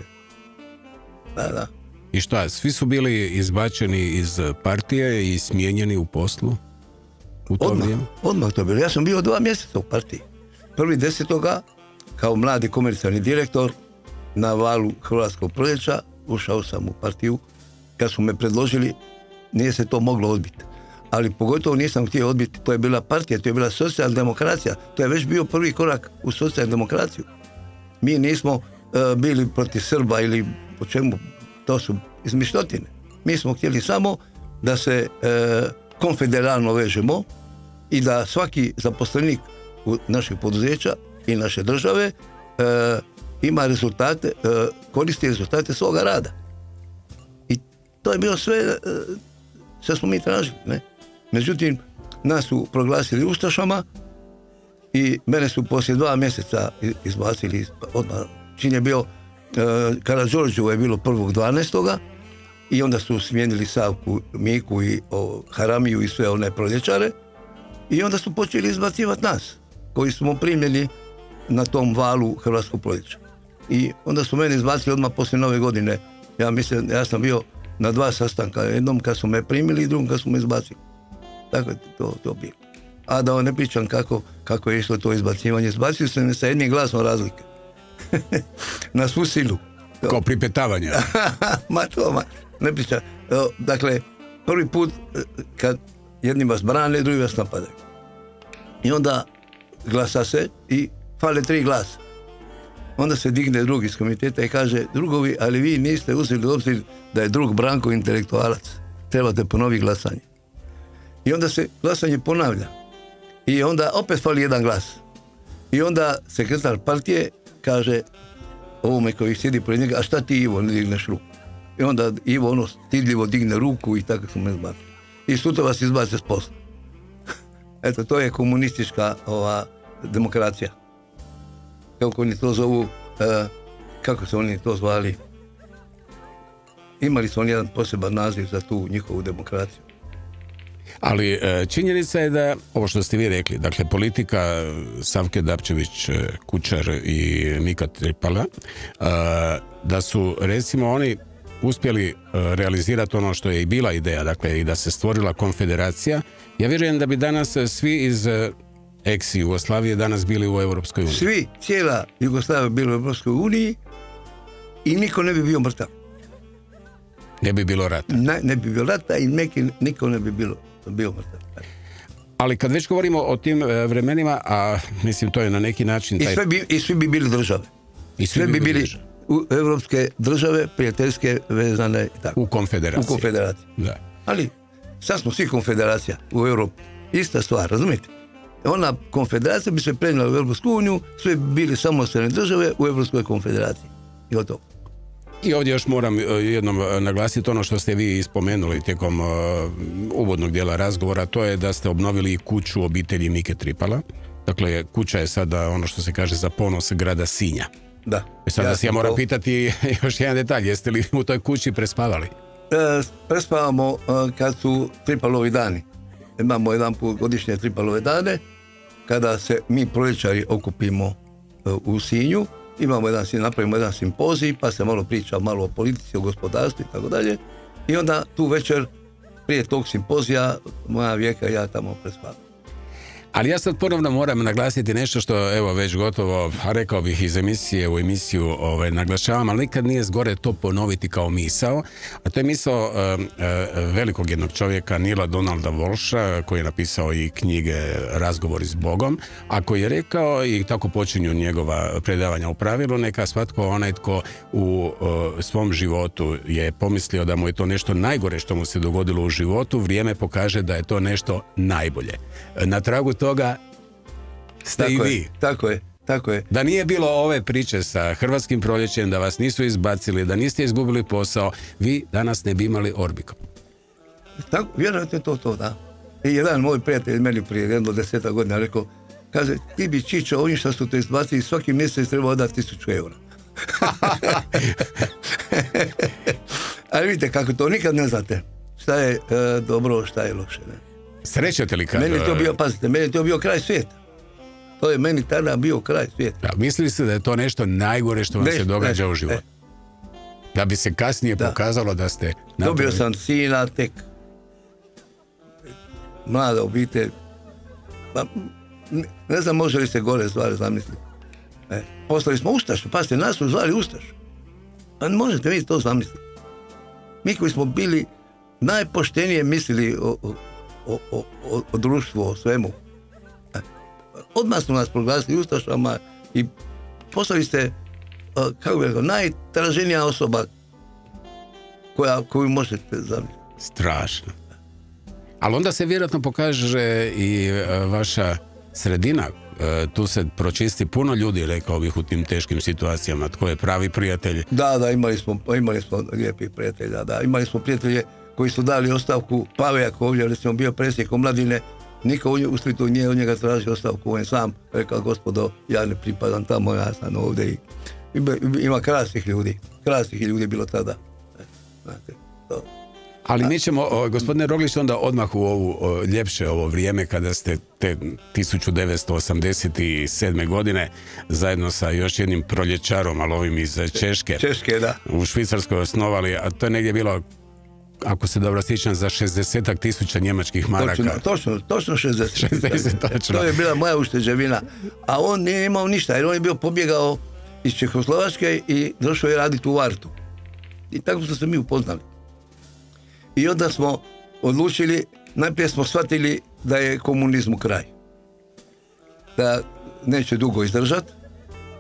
Da. I šta, svi su bili izbačeni iz partije i smijenjeni u poslu? U to vrijeme? Odmah to bilo. Ja sam bio 2 mjeseca u partiji. 1.10. kao mladi komercijalni direktor na valu Hrvatskog proljeća ušao sam u partiju. Kad su me predložili, nije se to moglo odbiti. Ali pogotovo nisam htio odbiti. To je bila partija, to je bila socijalna demokracija. To je već bio prvi korak u socijalnu demokraciju. Mi nismo bili protiv Srba ili po čemu, to su izmišljotine. Mi smo htjeli samo da se konfederalno vežemo i da svaki zaposlenik naših poduzeća i naše države ima rezultate, koristi rezultate svoga rada. I to je bilo sve što smo mi tražili. Ne? Međutim, nas su proglasili ustašama i mene su poslije 2 mjeseca izbacili odmah. Čin je bio Karađorđevo je bilo 1.12. i onda su smijenili Savku, Miku i Haramiju i sve one proljećare i onda su počeli izbacivati nas koji smo primljeni na tom valu Hrvatskog proljeća. I onda su mene izbacili odmah poslije Nove godine. Ja sam bio na 2 sastanka, jednom kad su me primili i drugom kad su me izbacili. Tako je to bilo. A da vam ne pričam kako je išlo to izbacivanje. Izbacili su me sa jednim glasom razlike. Na svu silu. Kao pripetavanje. Ne pričam. Dakle, prvi put kad jedni vas brane, drugi vas napadaju. I onda glasa se i fale 3 glasa. Onda se digne drugi iz komiteta i kaže: drugovi, ali vi niste uzeli u obzir da je drug Branko intelektualac. Trebate ponoviti glasanje. I onda se glasanje ponavlja. I onda opet fali 1 glas. I onda sekretar partije kaže ovome koji sjedi pored njega: a šta ti, Ivo, ne digneš ruku? I onda Ivo stidljivo digne ruku i tako su me izbacili. I sutra vas izbace s posla. Eto, to je komunistička demokracija. Kako oni to zovu, kako se oni to zvali? Imali su oni jedan poseban naziv za tu njihovu demokraciju. Ali činjenica je da, ovo što ste vi rekli, dakle politika Savke Dabčević, Kučar i Mika Tripala, da su recimo oni uspjeli realizirati ono što je i bila ideja, dakle i da se stvorila konfederacija. Ja vjerujem da bi danas svi iz ex-Jugoslavije danas bili u Europskoj uniji. Svi, cijela Jugoslavija bila u Europskoj uniji i niko ne bi bio mrtav. Ne bi bilo rata. Ne bi bilo rata i niko ne bi bio mrtav. Ali kad već govorimo o tim vremenima, a mislim to je na neki način... I svi bi bili države. I sve bi bili europske države, prijateljske, vezane i tako. U konfederaciji. Da. Ali sad smo svi konfederacija u Europi. Ista stvar, razumijete? Ona konfederacija bi se prenijela u Europsku uniju, sve bi bili samostalne države u Europskoj konfederaciji. I gotovo. I ovdje još moram jednom naglasiti ono što ste vi spomenuli tijekom uvodnog dijela razgovora, to je da ste obnovili kuću obitelji Mike Tripala. Dakle, kuća je sada ono što se kaže za ponos grada Sinja. Da. Sada ja moram pitati još jedan detalj, jeste li u toj kući prespavali? Prespavamo kad su Tripalovi dani. Imamo jedan put godišnje Tripalove dane, kada se mi proljećari okupimo u Sinju, napravimo jedan simpozij, pa se malo priča malo o politici, o gospodarstvu i tako dalje. I onda tu večer, prije tog simpozija, moja Vijeka i ja tamo prespavam. Ali ja sad ponovno moram naglasiti nešto što, evo, već gotovo, rekao bih iz emisije u emisiju naglašavam, ali nikad nije zgore to ponoviti kao misao, a to je misao velikog jednog čovjeka, Nila Donalda Walsha, koji je napisao i knjige Razgovori s Bogom, a koji je rekao, i tako počinju njegova predavanja u pravilu, neka svatko onaj tko u svom životu je pomislio da mu je to nešto najgore što mu se dogodilo u životu, vrijeme pokaže da je to nešto najbolje. Na tragu toga ste i vi. Tako je. Da nije bilo ove priče sa Hrvatskim proljećem, da vas nisu izbacili, da niste izgubili posao, vi danas ne bi imali Orbiko. Vjerojatno je to, da. I jedan moj prijatelj meni prije 10 godina rekao, kaže, ti bi Čičo, ovim što su te izbacili, svaki mjesec trebao dati 1000 eura. Ali vidite kako to, nikad ne znate šta je dobro, šta je loše, ne? Srećete li kad... Meni je to bio kraj svijeta. To je meni tada bio kraj svijeta. Mislili ste da je to nešto najgore što vam se događa u životu? Da bi se kasnije pokazalo da ste... Dobio sam sina tek. Mlada obitelj. Pa, ne znam može li se gore stvari zamisliti. Postali smo Ustaši, pazite, nas su zvali Ustaši. Pa možete vi to zamisliti. Mi koji smo bili najpoštenije mislili o društvu, o svemu. Odmah su nas proglasili Ustašama i postali ste, kako bih rekao, najtraženija osoba koju možete zamisliti. Strašno. Ali onda se vjerojatno pokaže i vaša sredina. Tu se pročisti puno ljudi, rekao bih, u tim teškim situacijama. Tko je pravi prijatelj? Da, imali smo lijepih prijatelja. Da. Imali smo prijatelje koji su dali ostavku. Pave Jakovljev, recimo, bio predsjednik omladine. Niko u Splitu nije od njega tražio ostavku. On je sam rekao, gospodo, ja ne pripadam tamo, ja sam ovdje. Ima krasnih ljudi je bilo tada. Znate, to. Ali mi ćemo, gospodine Roglić, onda odmah u ovo ljepše ovo vrijeme kada ste te 1987. godine zajedno sa još jednim proljećarom, ali ovim iz Češke, da. U Švicarskoj osnovali, a to je negdje bilo, ako se dobro sjećam, za 60.000 njemačkih maraka. Točno 60. Točno. To je bila moja ušteđevina. A on nije imao ništa, jer on je bio pobjegao iz Čehoslovačke i došao je raditi u Vartu. I tako smo se mi upoznali. I onda smo odlučili, najprije smo shvatili da je komunizmu kraj. Da neće dugo izdržati.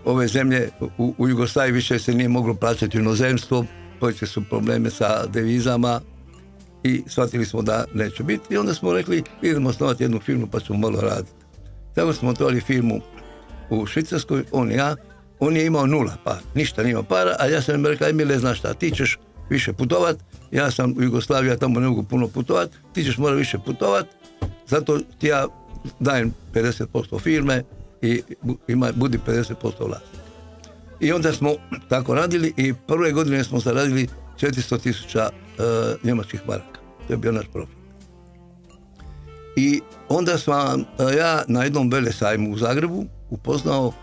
Ove zemlje u Jugoslaviji više se nije moglo plaćati u inozemstvo, počeli su probleme sa devizama i shvatili smo da neće biti. I onda smo rekli, idemo osnovati jednu firmu pa ćemo malo raditi. Tako smo otvorili firmu u Švicarskoj, on je imao nula para, ništa nije imao para, a ja sam im rekao, Emile, znaš šta, ti ćeš više putovat, ja sam u Jugoslaviji, ja tamo ne mogu puno putovat, ti ćeš mora više putovat, zato ti ja dajem 50% firme i budi 50% vlasnik. I onda smo tako radili i prve godine smo zaradili 400.000 njemačkih maraka. To je bio naš profit. I onda sam ja na jednom velesajmu u Zagrebu upoznao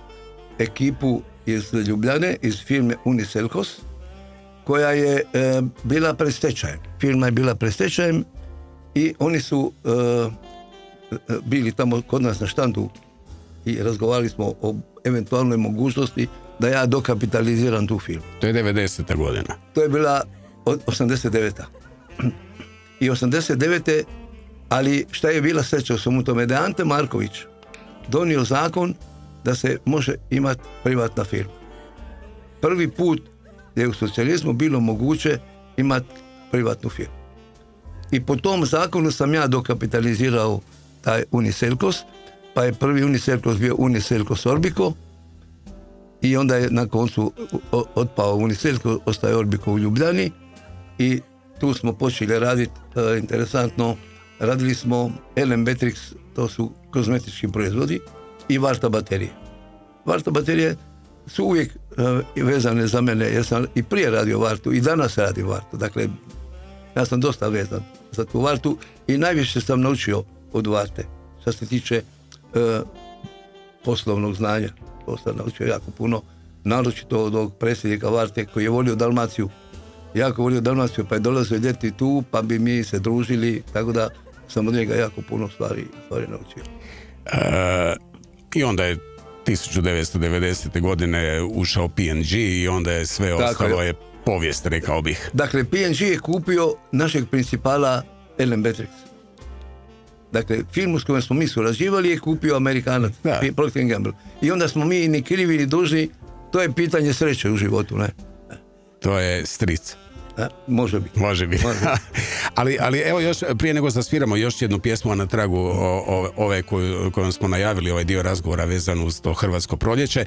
ekipu iz Ljubljane, iz firme Uniselkos, koja je bila pred stečajem. Firma je bila pred stečajem i oni su bili tamo kod nas na štandu i razgovarali smo o eventualnoj mogućnosti da ja dokapitaliziram tu firmu. To je 90. godina. To je bila 89. I 89. Ali šta je bila sreća u svemu tome? Da je Ante Marković donio zakon da se može imati privatna firma. Prvi put je u socijalizmu bilo moguće imati privatnu firmu. I po tom zakonu sam ja dokapitalizirao taj Uniselkos, pa je prvi Uniselkos bio Uniselkos Orbico i onda je na koncu otpao Uniselkos, ostaje Orbico u Ljubljani i tu smo počeli raditi, interesantno, radili smo LM Betrix, to su kozmetički proizvodi, i Varta baterije. Varta baterije su uvijek vezane za mene, jer sam i prije radio Vartu i danas radim Vartu. Dakle, ja sam dosta vezan za tu Vartu i najviše sam naučio od Varte. Što se tiče poslovnog znanja, to sam naučio jako puno, naročito od ovog predsjednika Varte koji je volio Dalmaciju. Jako volio Dalmaciju, pa je dolazio ljeti tu, pa bi mi se družili, tako da sam od njega jako puno stvari naučio. I onda je 1990. godine ušao P&G i onda je sve ostalo je povijest, rekao bih. Dakle, P&G je kupio našeg principala LM Betrix. Dakle, firmu s kojom smo mi surađivali je kupio Amerikanac, Procter & Gamble. I onda smo mi ni krivi ni dužni, to je pitanje sreće u životu, ne? To je stric. Može biti. ali evo još, prije nego zasviramo još jednu pjesmu na tragu ove kojom smo najavili ovaj dio razgovora vezan uz to hrvatsko proljeće.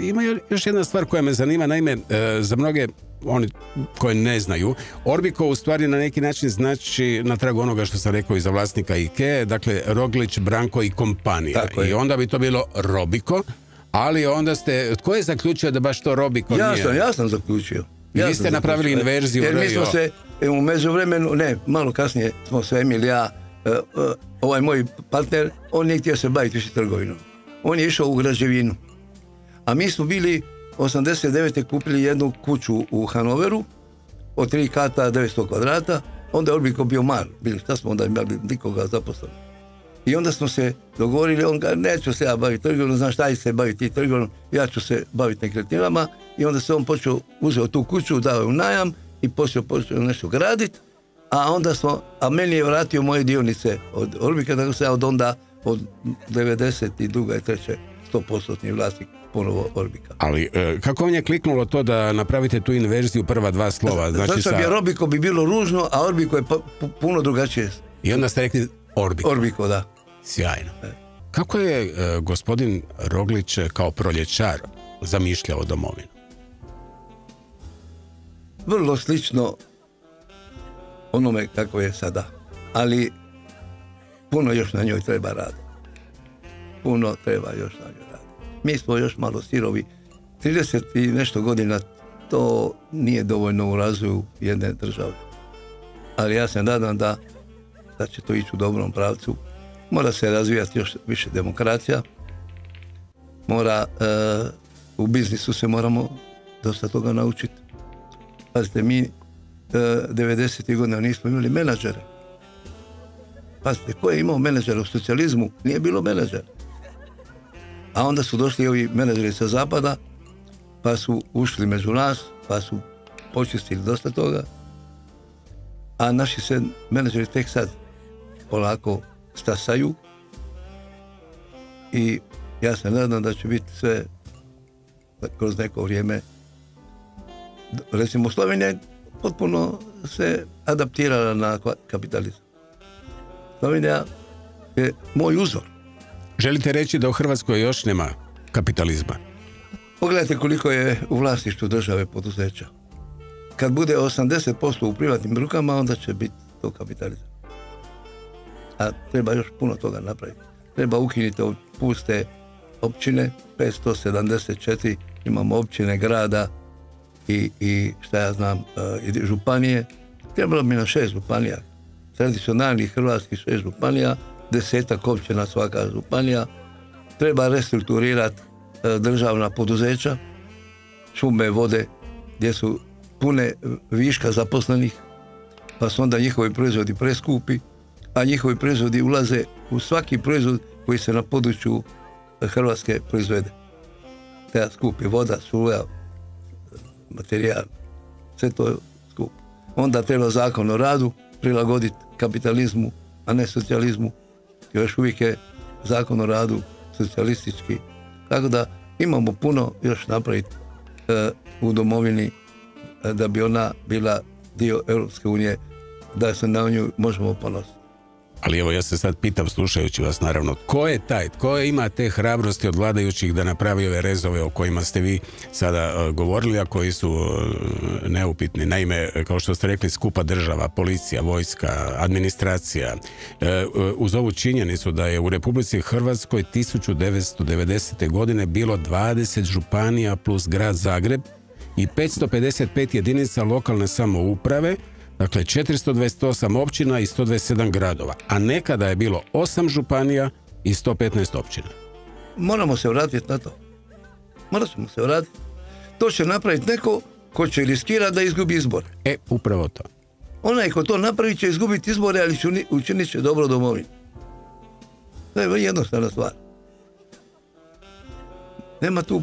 Ima još jedna stvar koja me zanima, naime, za mnoge oni koji ne znaju, Orbico u stvari na neki način znači na tragu onoga što sam rekao i za vlasnika IKEA, dakle Roglić, Branko i kompanija. I onda bi to bilo Robico, ali onda tko je zaključio da baš to Robico nije? Ja sam zaključio. Vi ste napravili inverziju. Jer mi smo se u međuvremenu, malo kasnije smo se Emil, ja, ovaj moj partner, on nije htio se baviti više trgovinom. On je išao u građevinu. A mi smo bili 89. kupili jednu kuću u Hanoveru od 3 kata, 900 kvadrata. Onda je Orbiko bio mal. Šta smo onda imali nikoga zaposlenog. I onda smo se dogovorili, on ga, neću se ja baviti trgovinom, znaš šta se baviti trgovinom, ja ću se baviti nekretninama. I onda se on uzeo tu kuću, dao je u najam i počeo nešto graditi. A meni je vratio moje dionice od Orbika, tako se ja od 92. i 3. 100% vlasnik ponovo Orbika. Ali kako vam je kliknulo to da napravite tu inverziju prva dva slova? Znači jer Orbiko bi bilo ružno, a Orbiko je puno drugačije. I onda ste rekli Orbiko. Orbiko, da. Sjajno. Kako je gospodin Roglić kao proljećar zamišljao domovinu? Vrlo slično onome kako je sada. Ali puno još na njoj treba raditi. Puno treba još na njoj raditi. Mi smo još malo sirovi. 30 i nešto godina to nije dovoljno u razvoju jedne države. Ali ja se nadam da će to ići u dobrom pravcu. Mora se razvijati još više demokracija. U biznisu se moramo dosta toga naučiti. Pazite, mi 90. godina nismo imali menadžere. Pazite, ko je imao menadžera u socijalizmu? Nije bilo menadžera. A onda su došli ovi menadžeri sa zapada, pa su ušli među nas, pa su počistili dosta toga. A naši se menadžeri tek sad polako stasaju i ja se nadam da će biti sve kroz neko vrijeme. Recimo, Slovenija potpuno se adaptirala na kapitalizam. Slovenija je moj uzor. Želite reći da u Hrvatskoj još nema kapitalizma? Pogledajte koliko je u vlasništvu države poduzeća. Kad bude 80% u privatnim rukama, onda će biti to kapitalizam. A treba još puno toga napraviti. Treba ukinuti puste općine, 574, imamo općine, grada i šta ja znam, i županije. Trebalo bi na 6 županija. Tradicionalnih hrvatskih 6 županija, 10 općina svaka županija. Treba restrukturirati državna poduzeća, šume, vode, gdje su pune viška zaposlenih, pa su onda njihovi proizvodi preskupi, a njihovi proizvodi ulaze u svaki proizvod koji se na području Hrvatske proizvede. Treba skupi voda, struja, materijal, sve to je skup. Onda treba zakon o radu prilagoditi kapitalizmu, a ne socijalizmu. Još uvijek je zakon o radu socijalistički. Tako da imamo puno još napraviti u domovini da bi ona bila dio Europske unije, da se na nju možemo ponositi. Ali evo, ja se sad pitam, slušajući vas naravno, tko ima te hrabrosti od vladajućih da napravi ove rezove o kojima ste vi sada govorili, a koji su neupitni? Naime, kao što ste rekli, skupa država, policija, vojska, administracija, uz ovu činjenicu da je u Republici Hrvatskoj 1990. godine bilo 20 županija plus grad Zagreb i 555 jedinica lokalne samouprave, dakle 428 općina i 127 gradova, a nekada je bilo 8 županija i 115 općina. Moramo se vratiti na to. Moramo se vratiti. To će napraviti neko ko će riskirati da izgubi izbore. Upravo to. Onaj ko to napravi će izgubiti izbore, ali učinit će dobro domovini. To je vrlo jednostavna stvar. Nema tu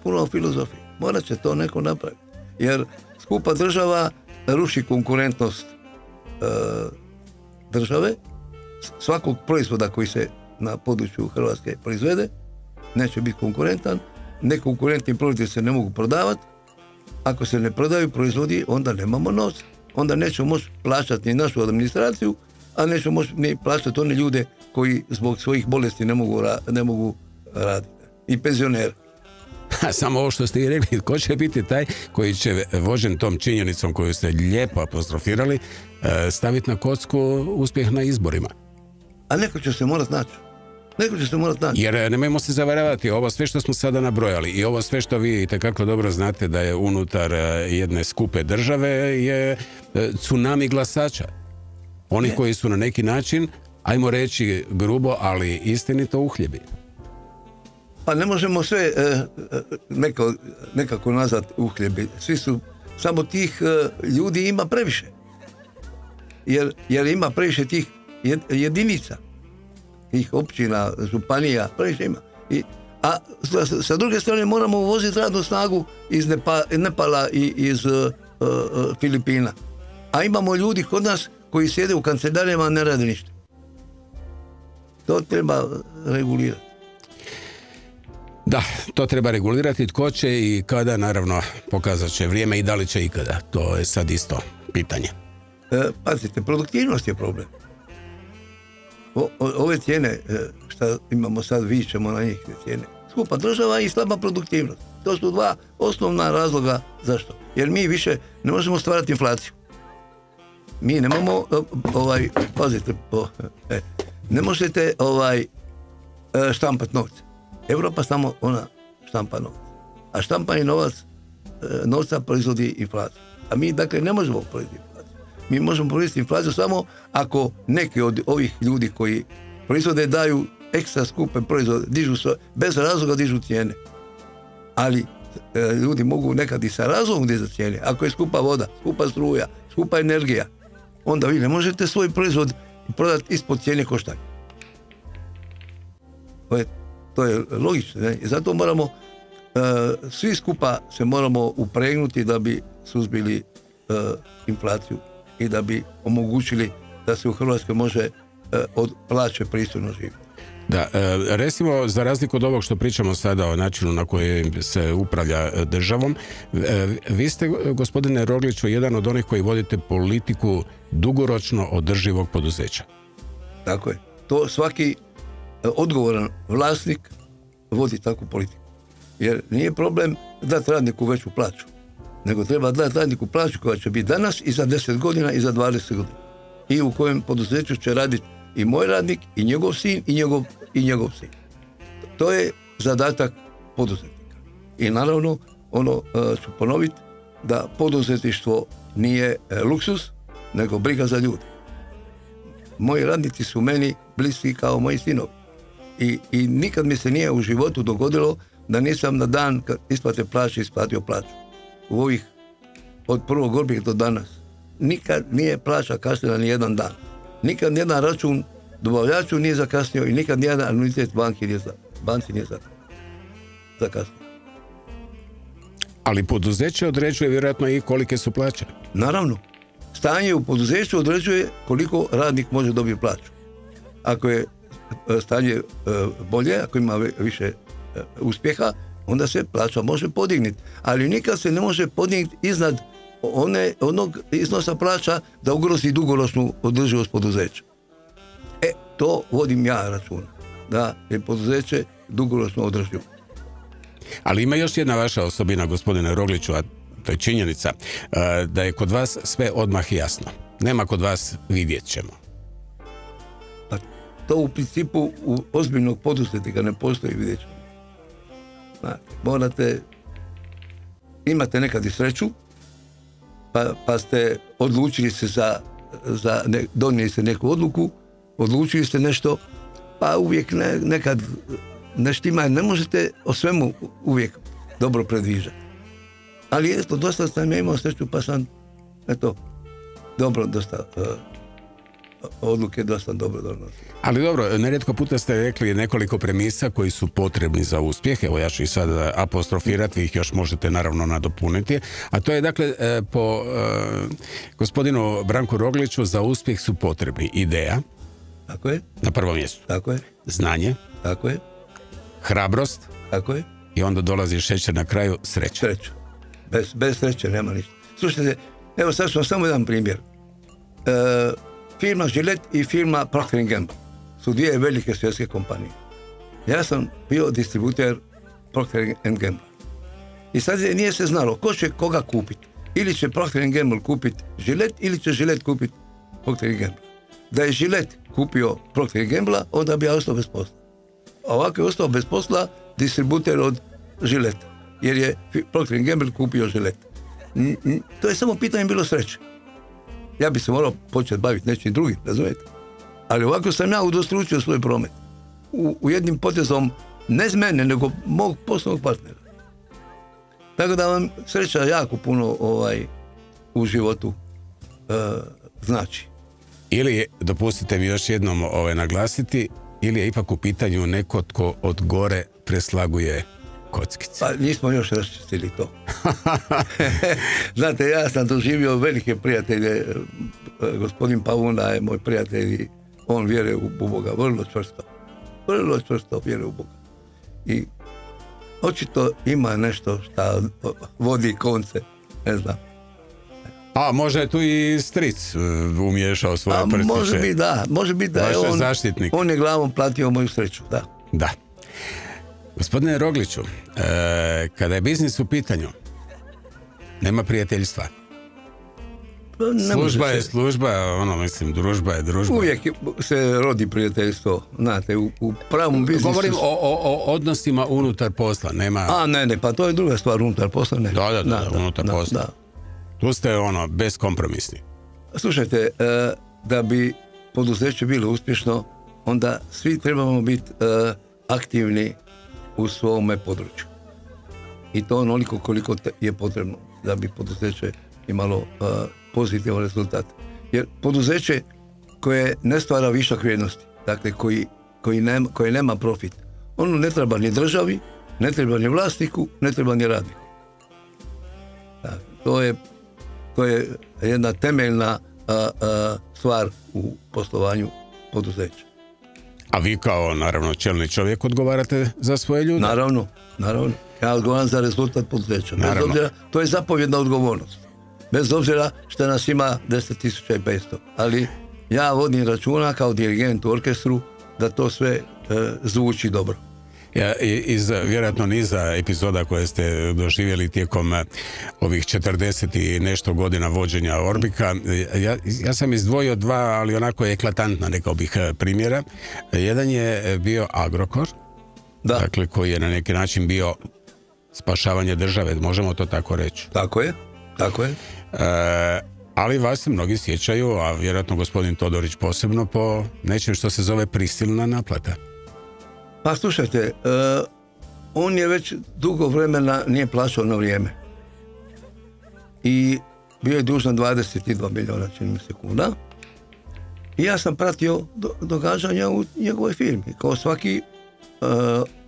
puno filozofije. Morat će to neko napraviti. Jer skupa država ruši konkurentnost države. Svakog proizvoda koji se na području Hrvatske proizvede neće biti konkurentan. Nekonkurentni proizvodi se ne mogu prodavati. Ako se ne prodaju proizvodi, onda nemamo novca. Onda nećemo moći plaćati ni našu administraciju, a nećemo moći ni plaćati one ljude koji zbog svojih bolesti ne mogu raditi. I penzioneri. Samo ovo što ste i rekli, ko će biti taj koji će, vožen tom činjenicom koju ste lijepo apostrofirali, staviti na kocku uspjeh na izborima? A neko će se morati naći. Jer nemojmo se zavaravati, ovo sve što smo sada nabrojali i ovo sve što vi itekako dobro znate da je unutar jedne skupe države je tsunami glasača. Oni koji su na neki način, ajmo reći grubo, ali istinito uhljebi. Pa ne možemo sve nekako nazad uhljebi. Svi su, samo tih ljudi ima previše. Jer ima previše tih jedinica, tih općina, županija, previše ima. A sa druge strane moramo uvoziti radnu snagu iz Nepala i iz Filipina. A imamo ljudi kod nas koji sjede u kancelarijama, ne rade ništa. To treba regulirati. Da, to treba regulirati. Tko će i kada, naravno, pokazat će vrijeme i da li će ikada. To je sad isto pitanje. Pazite, produktivnost je problem. Ove cijene, šta imamo sad, vičemo na njih cijene. Skupa država i slaba produktivnost. To su dva osnovna razloga zašto. Jer mi više ne možemo stvarati inflaciju. Mi nemamo, pazite, ne možete štampati novce. Evropa samo ona štampa novac. A štampani novca proizvodi inflaciju. A mi, dakle, ne možemo proizvodi inflaciju. Mi možemo proizvodi inflaciju samo ako neki od ovih ljudi koji proizvode daju ekstra skupe proizvode, bez razloga dižu cijene. Ali ljudi mogu nekad i sa razlogom dizati cijene. Ako je skupa voda, skupa struja, skupa energija, onda vi ne možete svoj proizvod prodati ispod cijene koštanja. To je logično. Ne? I zato moramo, svi skupa se moramo upregnuti da bi suzbili inflaciju i da bi omogućili da se u Hrvatskoj može od plaće pristojno živjeti. Da, recimo, za razliku od ovog što pričamo sada o načinu na koji se upravlja državom, vi ste, gospodine Rogliću, jedan od onih koji vodite politiku dugoročno održivog poduzeća. Tako je. To svaki odgovoran vlasnik vodi takvu politiku. Jer nije problem dati radniku veću plaću, nego treba dati radniku plaću koja će biti danas i za 10 godina i za 20 godina. I u kojem poduzeću će raditi i moj radnik, i njegov sin, i njegov sin. To je zadatak poduzetnika. I naravno, ću ponoviti, da poduzetništvo nije luksus, nego briga za ljude. Moji radnici su meni bliski kao moji sinovi. I nikad mi se nije u životu dogodilo da nisam na dan kad isplate plaće isplatio plaću. U ovih, od prvog Orbika do danas, nikad nije plaća kasnila ni jedan dan. Nikad nijedan račun dobavljaču nije zakasnio i nikad nijedan anuitet banci nije zakasnio. Ali poduzeće određuje vjerojatno i kolike su plaće. Naravno. Stanje u poduzeću određuje koliko radnik može dobiti plaću. Ako je stanje bolje, ako ima više uspjeha, onda se plaća može podignuti. Ali nikad se ne može podignuti iznad onog iznosa plaća da ugrozi dugoročnu održivost poduzeća. To vodim ja računa, da je poduzeće dugoročno održivo. Ali ima još jedna vaša osobina, gospodine Rogliću, a to je činjenica, da je kod vas sve odmah jasno. Nema kod vas vidjet ćemo. Pa to u principu u ozbiljnog poduzetnika ne postoji vidjet ćemo. Morate, imate nekad i sreću, pa ste odlučili se donijeli ste neku odluku, odlučili ste nešto, pa uvijek nekad nešto ima, ne možete o svemu uvijek dobro predviđati. Ali eto, dosta sam imao sreću, pa sam, dosta odluke dosta dobro donosio. Ali dobro, nerijetko puta ste rekli nekoliko premisa koji su potrebni za uspjeh. Evo, ja ću ih sad apostrofirati, vi ih još možete naravno nadopuniti. A to je, dakle, po gospodinu Branku Rogliću, za uspjeh su potrebni ideja. Tako je. Na prvom mjestu. Tako je. Znanje. Tako je. Hrabrost. Tako je. I onda dolazi šećer na kraju, sreća. Sreća. Bez sreće nema ništa. Slušajte, evo sad ću samo jedan primjer. Firma Gillette i firma Procter & Gamble su dvije velike svjetske kompanije. Ja sam bio distributer Procter & Gamble. I sad nije se znalo ko će koga kupiti. Ili će Procter & Gamble kupiti Gillette, ili će Gillette kupiti Procter & Gamble. Da je Gillette kupio Procter & Gamble, onda bi ja ostao bez posla. A ovako je ostao bez posla distributer od Gillette, jer je Procter & Gamble kupio Gillette. To je samo pitanje bilo sreće. Ja bi se morao početi baviti nečim drugim, razumijete? Ali ovako sam ja udostručio svoj promet. U jednim potezom ne z mene, nego mog poslovnog partnera. Tako da vam sreća jako puno u životu znači. Ili, dopustite mi još jednom naglasiti, ili je ipak u pitanju neko tko od gore preslaguje kockice. Pa nismo još raščistili to. Znate, ja sam doživio velike prijatelje, gospodin Pavuna je moj prijatelj i on vjeruje u Boga, vrlo čvrsto vjeruje u Boga. I očito ima nešto što vodi konce, ne znam. A možda je tu i stric umiješao svoje prstiće. Može biti da je on je glavom platio moju sreću, da. Da. Gospodine Rogliću, kada je biznis u pitanju, nema prijateljstva. Služba je služba, družba je družba. Uvijek se rodi prijateljstvo, znate, u pravom biznisu. Govorim o odnosima unutar posla, nema... Ne, pa to je druga stvar, unutar posla, ne. Da, unutar posla. Da. Tu ste beskompromisni. Slušajte, da bi poduzeće bilo uspješno, onda svi trebamo biti aktivni u svome području. I to onoliko koliko je potrebno da bi poduzeće imalo pozitivan rezultat. Jer poduzeće koje ne stvara višak vrijednosti, dakle koje nema profit, ono ne treba ni državi, ne treba ni vlasniku, ne treba ni radniku. To je jedna temeljna stvar u poslovanju poduzeća. A vi kao, naravno, čelni čovjek odgovarate za svoje ljude? Naravno. Ja odgovaram za rezultat poduzeća. Bez obzira, to je zapovjedna odgovornost. Bez obzira što nas ima 10.500. Ali ja vodim računa kao dirigent u orkestru da to sve zvuči dobro. Iz vjerojatno niza epizoda koje ste doživjeli tijekom ovih 40 i nešto godina vođenja Orbika, ja sam izdvojio dva, ali onako je eklatantna, rekao bih, primjera. Jedan je bio Agrokor, dakle, koji je na neki način bio spašavanje države, možemo to tako reći. Tako je. Ali vas se mnogi sjećaju, a vjerojatno gospodin Todorić posebno, po nečem što se zove prisilna naplata. Pa slušajte, on je već dugo vremena nije plaćao na vrijeme. I bio je dužan 22 milijuna, čini mi se, kuna. I ja sam pratio događanja u njegovoj firmi, kao svaki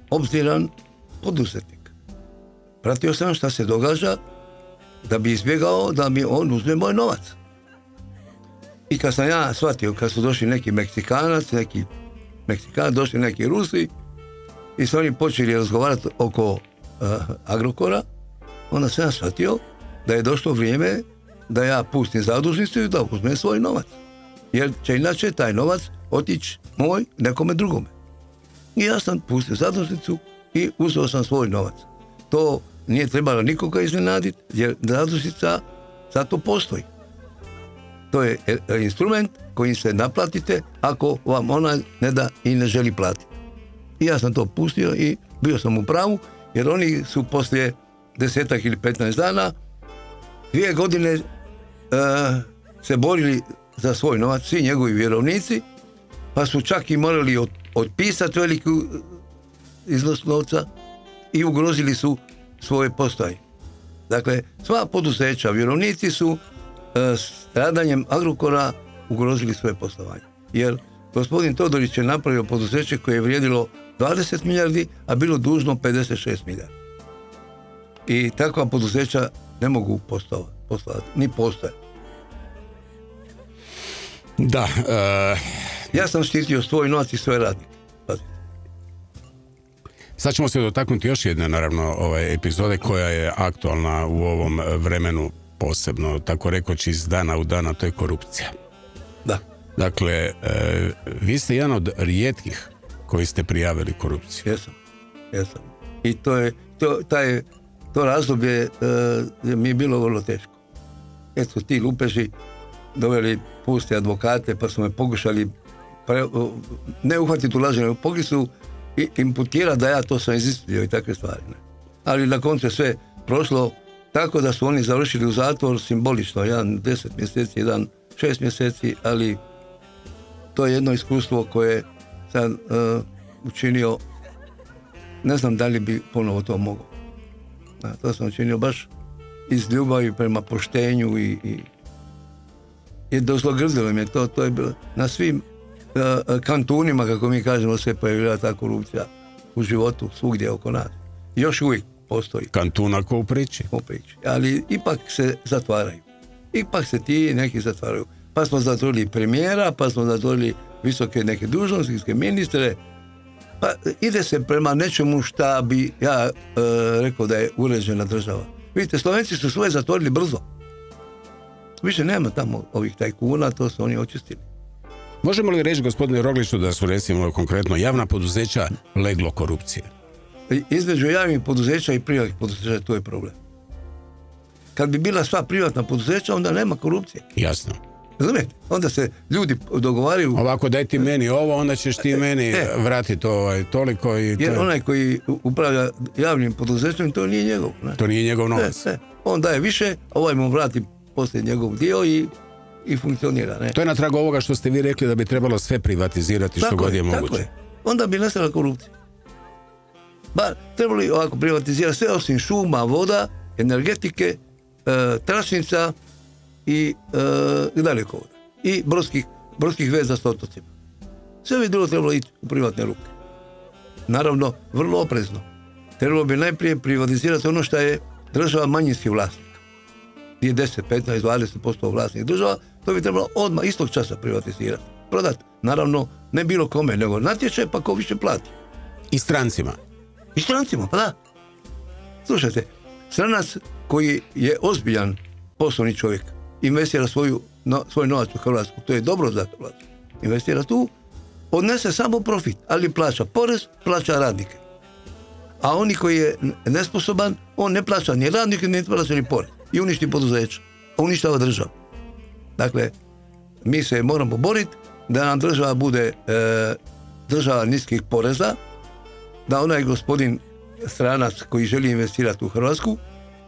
obziran poduzetnik. Pratio sam šta se događa da bi izbjegao da mi on uzme moj novac. I kad sam ja shvatio, kad su došli neki Meksikanac, došli neki Rusi, i su oni počeli razgovarati oko Agrokora, onda sam ja shvatio da je došlo vrijeme da ja pustim zadužnicu i da uzmem svoj novac. Jer će inače taj novac otići moj nekome drugome. I ja sam pustio zadužnicu i uzeo sam svoj novac. To nije trebalo nikoga iznenaditi, jer zadužnica zato postoji. To je instrument kojim se naplatite ako vam ona ne da i ne želi platiti. I ja sam to pustio i bio sam u pravu, jer oni su poslije 10 ili 15 dana 2 godine se borili za svoj novac, svi njegovi vjerovnici, pa su čak i morali otpisati veliki iznos novca i ugrozili su svoje postojanje. Dakle, sva poduzeća, vjerovnici su stradanjem Agrokora ugrozili svoje poslovanje. Jer gospodin Todorić je napravio poduzeće koje je vrijedilo 20 milijardi, a bilo dužno 56 milijardi. I takva poduzeća ne mogu poslovati, ni postoje. Da. Ja sam štitio svoj novac i svoje radnike. Sad ćemo se dotaknuti još jedne, naravno, epizode koja je aktualna u ovom vremenu posebno, tako rekoći iz dana u dana, to je korupcija. Da. Dakle, vi ste jedan od rijetkih koji ste prijavili korupciju. Jesam. I to razdoblje mi je bilo vrlo teško. Jer su ti lupeži doveli puste advokate, pa su me pokušali ne uhvatiti u laženje, pogli su i imputirati da ja to sam izistio i takve stvari. Ne. Ali na koncu je sve prošlo tako da su oni završili u zatvor simbolično, jedan 10 mjeseci, jedan 6 mjeseci, ali to je jedno iskustvo koje sam učinio ne znam da li bi ponovo to mogao. To sam učinio baš iz ljubavi prema poštenju i dozlogrdilo mi je to. To je bilo na svim kantunima, kako mi kažemo, se pojavila ta korupcija u životu, svugdje oko nas. Još uvijek postoji. Kantuna ko u priči. Ali ipak se zatvaraju. Ipak se ti neki zatvaraju. Pa smo zatvorili premijera, pa smo zatvorili visoke neke dužnosnike, ministre. Pa ide se prema nečemu šta bi ja rekao da je uređena država. Vidite, Slovenci su svoje zatvorili brzo. Više nema tamo ovih tajkuna, to su oni očistili. Možemo li reći, gospodine Rogliću, da su recimo konkretno javna poduzeća leglo korupcije? Između javnih poduzeća i privatnih poduzeća to je problem. Kad bi bila sva privatna poduzeća, onda nema korupcije. Jasno. Razumijete? Onda se ljudi dogovaraju... Ovako, daj ti meni ovo, onda ćeš ti meni vratiti toliko i... Jer onaj koji upravlja javnim poduzećem, to nije njegov. Ne? To nije njegov novac. On daje više, ovaj mu vrati poslije njegov dio i funkcionira. Ne? To je na tragu ovoga što ste vi rekli da bi trebalo sve privatizirati što god je moguće. Tako je. Onda bi nastala korupcija. Trebalo ovako privatizirati sve osim šuma, voda, energetike, tračnica i dalekovoda. I brodskih veza s otocima. Sve bi drugo trebalo ići u privatne ruke. Naravno, vrlo oprezno. Trebalo bi najprije privatizirati ono što je država manjinski vlasnik. Nije 10, 15, 20% vlasnik država, to bi trebalo odmah istog časa privatizirati. Prodati. Naravno, ne bilo kome, nego natječaj, pa ko više plati. I strancima. I strancima, pa da. Slušajte, stranac koji je ozbiljan poslovni čovjek, investira svoj novac u Hrvatsku, to je dobro za Hrvatsku. Investira tu, odnese samo profit, ali plaća porez, plaća radnike. A oni koji je nesposoban, on ne plaća ni radnike, ne plaća ni porez. I uništi poduzeća, uništava državu. Dakle, mi se moramo boriti da nam država bude država niskih poreza, da onaj gospodin stranac koji želi investirati u Hrvatsku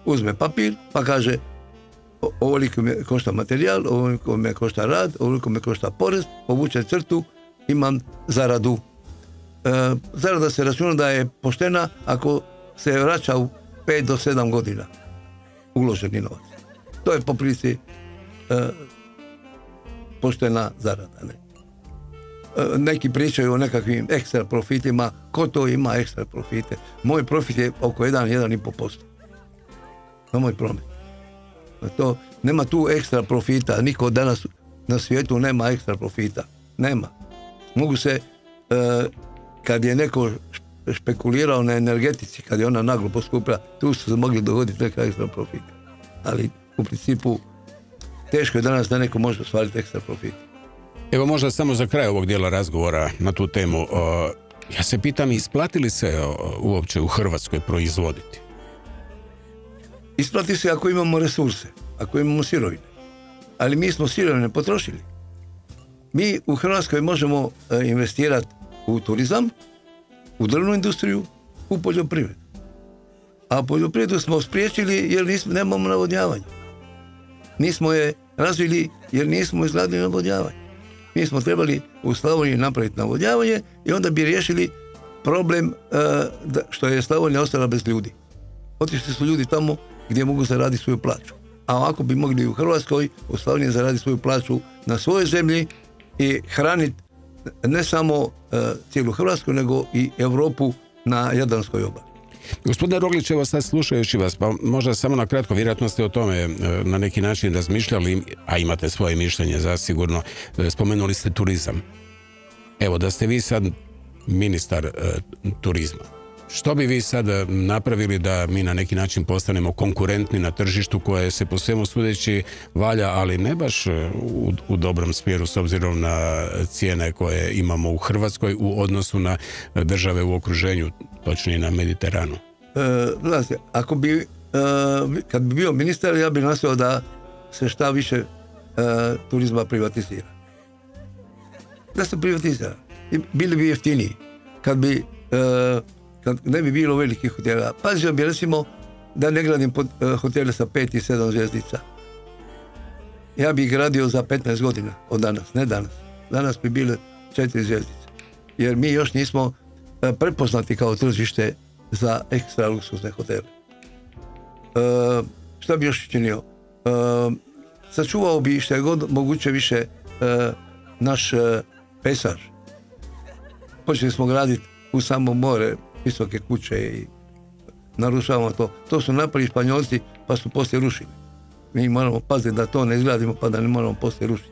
uzme papir pa kaže ovoliko me košta materijal, ovoliko me košta rad, ovoliko me košta porez, povuče crtu, imam zaradu. Zarada se računa da je poštena ako se vraća u 5 do 7 godina uloženi novac. To je po prilici poštena zarada. Ne? Neki pričaju o nekakvim ekstra profitima. Ko to ima ekstra profite? Moj profit je oko 1,5%. Na moj promet. Nema tu ekstra profita. Niko danas na svijetu nema ekstra profita. Nema. Mogu se, kad je neko špekulirao na energetici, kad je ona naglo poskupila, tu su se mogli dogoditi neka ekstra profita. Ali u principu teško je danas da neko može ostvariti ekstra profit. Evo možda samo za kraj ovog dijela razgovora na tu temu. Ja se pitam, isplati li se uopće u Hrvatskoj proizvoditi? Isplati se ako imamo resurse, ako imamo sirovine. Ali mi smo sirovine potrošili. Mi u Hrvatskoj možemo investirati u turizam, u drvnu industriju, u poljoprivredu. A poljoprivredu smo spriječili jer nemamo navodnjavanja. Nismo je razvili jer nismo izgradili navodnjavanje. Mi smo trebali u Slavoniji napraviti navodnjavanje i onda bi riješili problem što je Slavonija ostala bez ljudi. Otišli su ljudi tamo gdje mogu zaraditi svoju plaću. A ovako bi mogli u Hrvatskoj, u Slavoniji zaraditi svoju plaću na svojoj zemlji i hraniti ne samo cijelu Hrvatsku, nego i Europu na Jadranskoj obali. Gospodine Roglić, evo sad slušajući vas, pa možda samo na kratko, vjerojatno ste o tome na neki način razmišljali, a imate svoje mišljenje zasigurno, spomenuli ste turizam. Evo, da ste vi sad ministar turizma, što bi vi sad napravili da mi na neki način postanemo konkurentni na tržištu koje se po svemu sudeći valja, ali ne baš u dobrom smjeru s obzirom na cijene koje imamo u Hrvatskoj u odnosu na države u okruženju, točnije na Mediteranu? Znate, kad bi bio ministar, ja bih nastojao da se šta više turizma privatizira. Da se privatizira. Bili bi jeftiniji. Kad ne bi bilo velikih hotela. Pazio bi recimo da ne gradim hotele sa 5 i 7 zvjezdica. Ja bi ih gradio za 15 godina od danas, ne danas. Danas bi bile 4 zvjezdice. Jer mi još nismo prepoznati kao tržište za ekstra luksuzne hotele. Šta bi još činio? Sačuvao bi što je god moguće više naš pesaž. Počeli smo graditi u samo more visoke kuće i narušavamo to. To su napravili Španjolci pa su poslije rušili. Mi moramo paziti da to ne izgradimo pa da ne moramo poslije rušiti.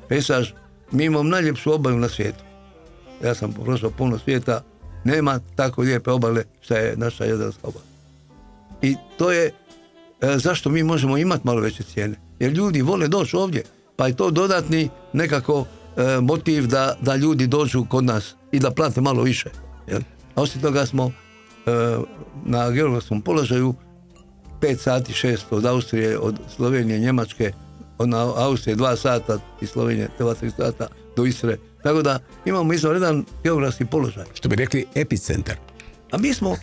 Pesaž, mi imamo najljepšu obalu na svijetu. Ja sam prošao puno svijeta, nema tako lijepe obale što je naša jadranska obala. I to je zašto mi možemo imati malo veće cijene. Jer ljudi vole doći ovdje, pa je to dodatni nekako motiv da ljudi dođu kod nas i da plate malo više. Jel? A osim toga smo na geografskom položaju 5 sati 6 od Austrije, od Slovenije, Njemačke, od Austrije 2 sata i Slovenije 2-3 sata do Istre. Tako da imamo izvanredan geografski položaj. Što bi rekli epicentar. A mi smo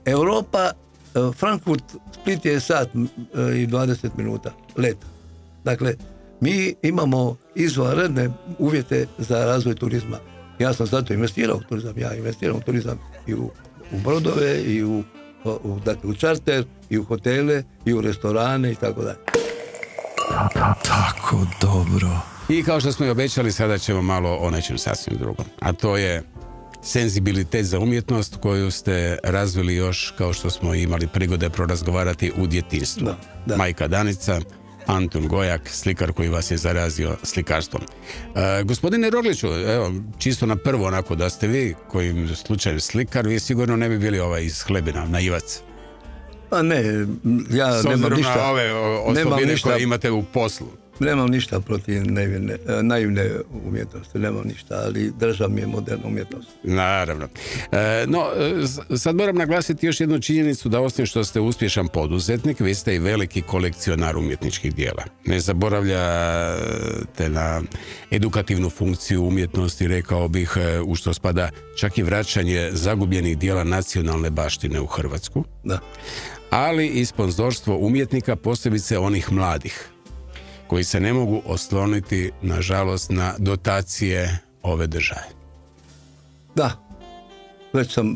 Europa, Frankfurt, Split je sat i 20 minuta leta. Dakle, mi imamo izvanredne uvjete za razvoj turizma. Ja sam zato investirao u turizam. Ja investiram u turizam i u brodove, i u čarter, i u hotele, i u restorane i tako dalje. Tako dobro. I kao što smo i obećali, sada ćemo malo o nečem sasvim drugom. A to je senzibilitet za umjetnost koju ste razvili još, kao što smo imali prigode prorazgovarati, u djetinjstvu. Da. Majka Danica, Antun Gojak, slikar koji vas je zarazio slikarstvom. Gospodine Rogliću, evo, čisto na prvo, onako da ste vi, kojim slučaju slikar, vi sigurno ne bi bili iz Hlebina, naivac. Pa ne, ja nemam ništa. Na ove osobine koje imate u poslu. Nemam ništa protiv naivne umjetnosti, nemam ništa, ali država mi je moderna umjetnost. Naravno. No, sad moram naglasiti još jednu činjenicu, da osim što ste uspješan poduzetnik, vi ste i veliki kolekcionar umjetničkih dijela. Ne zaboravljate na edukativnu funkciju umjetnosti, rekao bih, u što spada čak i vraćanje zagubljenih dijela nacionalne baštine u Hrvatsku. Da. Ali i sponzorstvo umjetnika, posebice onih mladih, koji se ne mogu osloniti, nažalost, na dotacije ove države. Da, već sam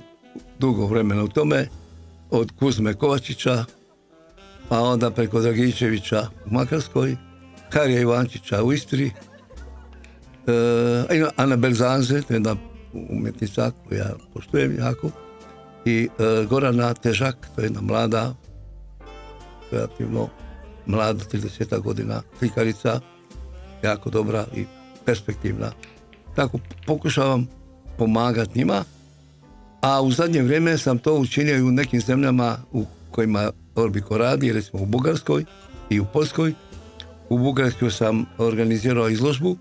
dugo vremena u tome, od Kuzme Kovačića, pa onda preko Dragičevića u Makarskoj, Karija Ivančića u Istri, Ana Belzanze, to je jedna umjetnica koju ja poštujem jako, i Gorana Težak, to je jedna mlada, relativno mlada, 30 godina, slikarica, jako dobra i perspektivna. Tako pokušavam pomagati njima, a u zadnje vrijeme sam to učinio i u nekim zemljama u kojima Orbiko radi, recimo u Bugarskoj i u Poljskoj. U Bugarskoj sam organizirao izložbu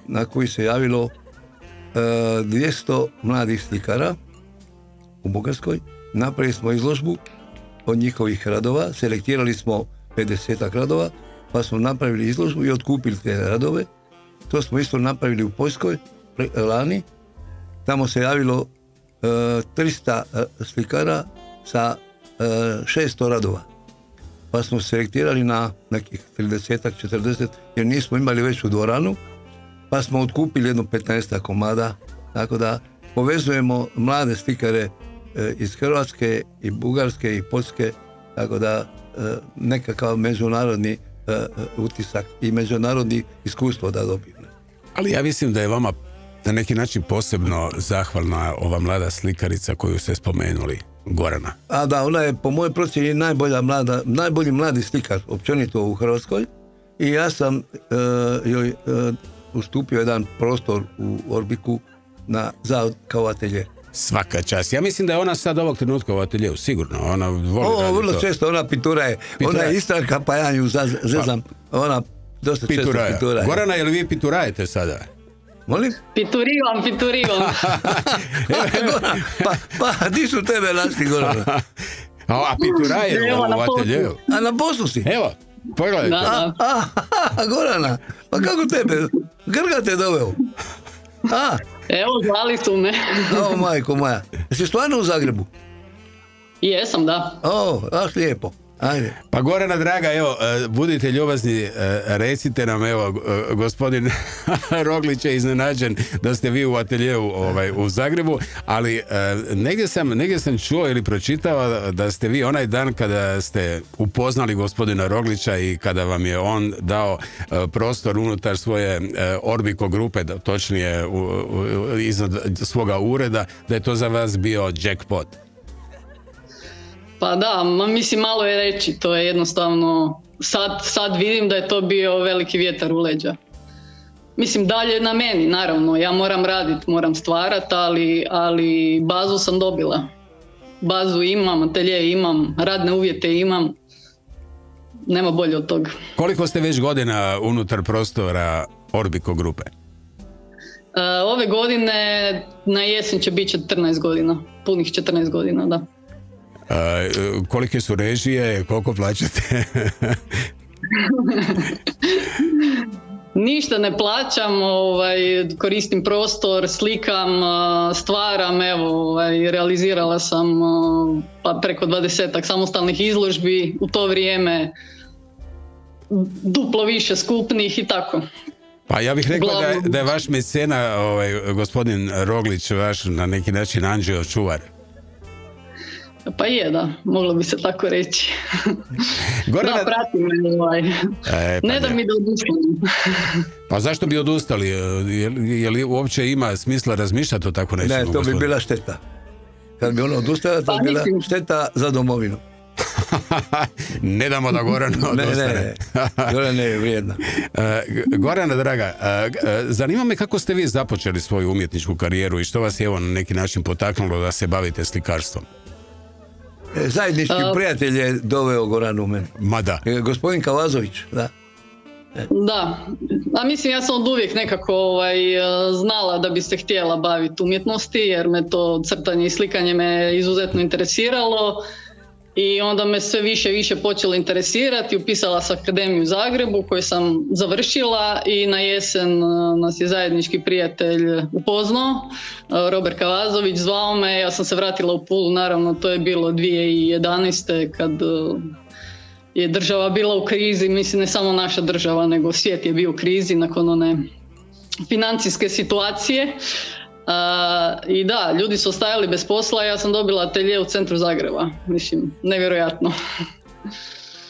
na koju se javilo 200 mladih slikara u Bugarskoj. Napravili smo izložbu od njihovih radova, selektirali smo 50 radova, pa smo napravili izložbu i otkupili te radove. To smo isto napravili u Poljskoj lani. Tamo se javilo 300 slikara sa 600 radova. Pa smo selektirali na nekih 30-40, jer nismo imali veću dvoranu, pa smo otkupili jedno 15 komada, tako da povezujemo mlade slikare iz Hrvatske i Bugarske i Poljske, tako da nekakav međunarodni utisak i međunarodni iskustvo da dobiju. Ali ja mislim da je vama na neki način posebno zahvalna ova mlada slikarica koju ste spomenuli, Gorana. A da, ona je po mojoj procjeni najbolji mladi slikar općenito u Hrvatskoj, i ja sam joj ustupio jedan prostor u Orbiku kao atelje. Svaka čast. Ja mislim da je ona sad ovog trenutka u ateljeu, sigurno. Ona voli vrlo to. često, ona pitura je. Ona je Istrarka, pa ja nju zezam. Ona dosta često pitura je. Gorana, jel vi piturajete sada? Molim? Piturivam. Pa, di su tebe našli, Gorana? A pituraje u ateljeu. A na poslu si? Evo, pogledajte. Gorana, pa kako tebe? Grga te doveo? Evo, zvali su me. Majko moja. Jesi stvarno u Zagrebu? Jesam, da. Lijepo. Ajde. Pa Gorana draga, evo, budite ljubazni, recite nam, evo, gospodin Roglić je iznenađen da ste vi u ateljeu u Zagrebu, ali negdje sam čuo ili pročitao da ste vi onaj dan kada ste upoznali gospodina Roglića i kada vam je on dao prostor unutar svoje Orbico grupe, točnije iznad svoga ureda, da je to za vas bio jackpot. Pa da, mislim malo je reći, to je jednostavno, sad vidim da je to bio veliki vjetar u leđa. Mislim dalje na meni, naravno, ja moram raditi, moram stvarati, ali bazu sam dobila. Bazu imam, atelje imam, radne uvjete imam, nema bolje od toga. Koliko ste već godina unutar prostora Orbico grupe? Ove godine na jesen će biti 14 godina, punih 14 godina, da. Kolike su režije, koliko plaćate? Ništa ne plaćam, koristim prostor, slikam, stvaram, realizirala sam pa preko 20 samostalnih izložbi u to vrijeme, duplo više skupnih i tako. Pa ja bih rekla da je vaš mecena, gospodin Roglić, vaš na neki način anđeo čuvar. Pa je, da, moglo bi se tako reći. Gorana... Da, pratim me, ne da mi da odustanem. Pa zašto bi odustali? Je li uopće ima smisla razmišljati o tako nečemu? Ne, to bi bila šteta. Kad bi ono odustala, to bi bila šteta za domovinu. Ne damo da Gorana odustane. Ne, Gorana je vrijedna. Gorana draga, zanima me kako ste vi započeli svoju umjetničku karijeru i što vas je evo na neki način potaknulo da se bavite slikarstvom? Zajednički prijatelj je doveo Goranu u mene. Ma da. Gospodin Kavazović, da. Da, a mislim ja sam od uvijek nekako znala da bi se htjela baviti umjetnosti jer me to crtanje i slikanje me izuzetno interesiralo i onda me sve više i više počelo interesirati. Upisala sam akademiju u Zagrebu koju sam završila i na jesen nas je zajednički prijatelj upoznao, Robert Kavazović, zvao me, ja sam se vratila u Pulu, naravno to je bilo 2011. kad je država bila u krizi, mislim ne samo naša država nego svijet je bio u krizi nakon one financijske situacije. I da, ljudi su ostajali bez posla, ja sam dobila atelje u centru Zagreba, mislim, nevjerojatno.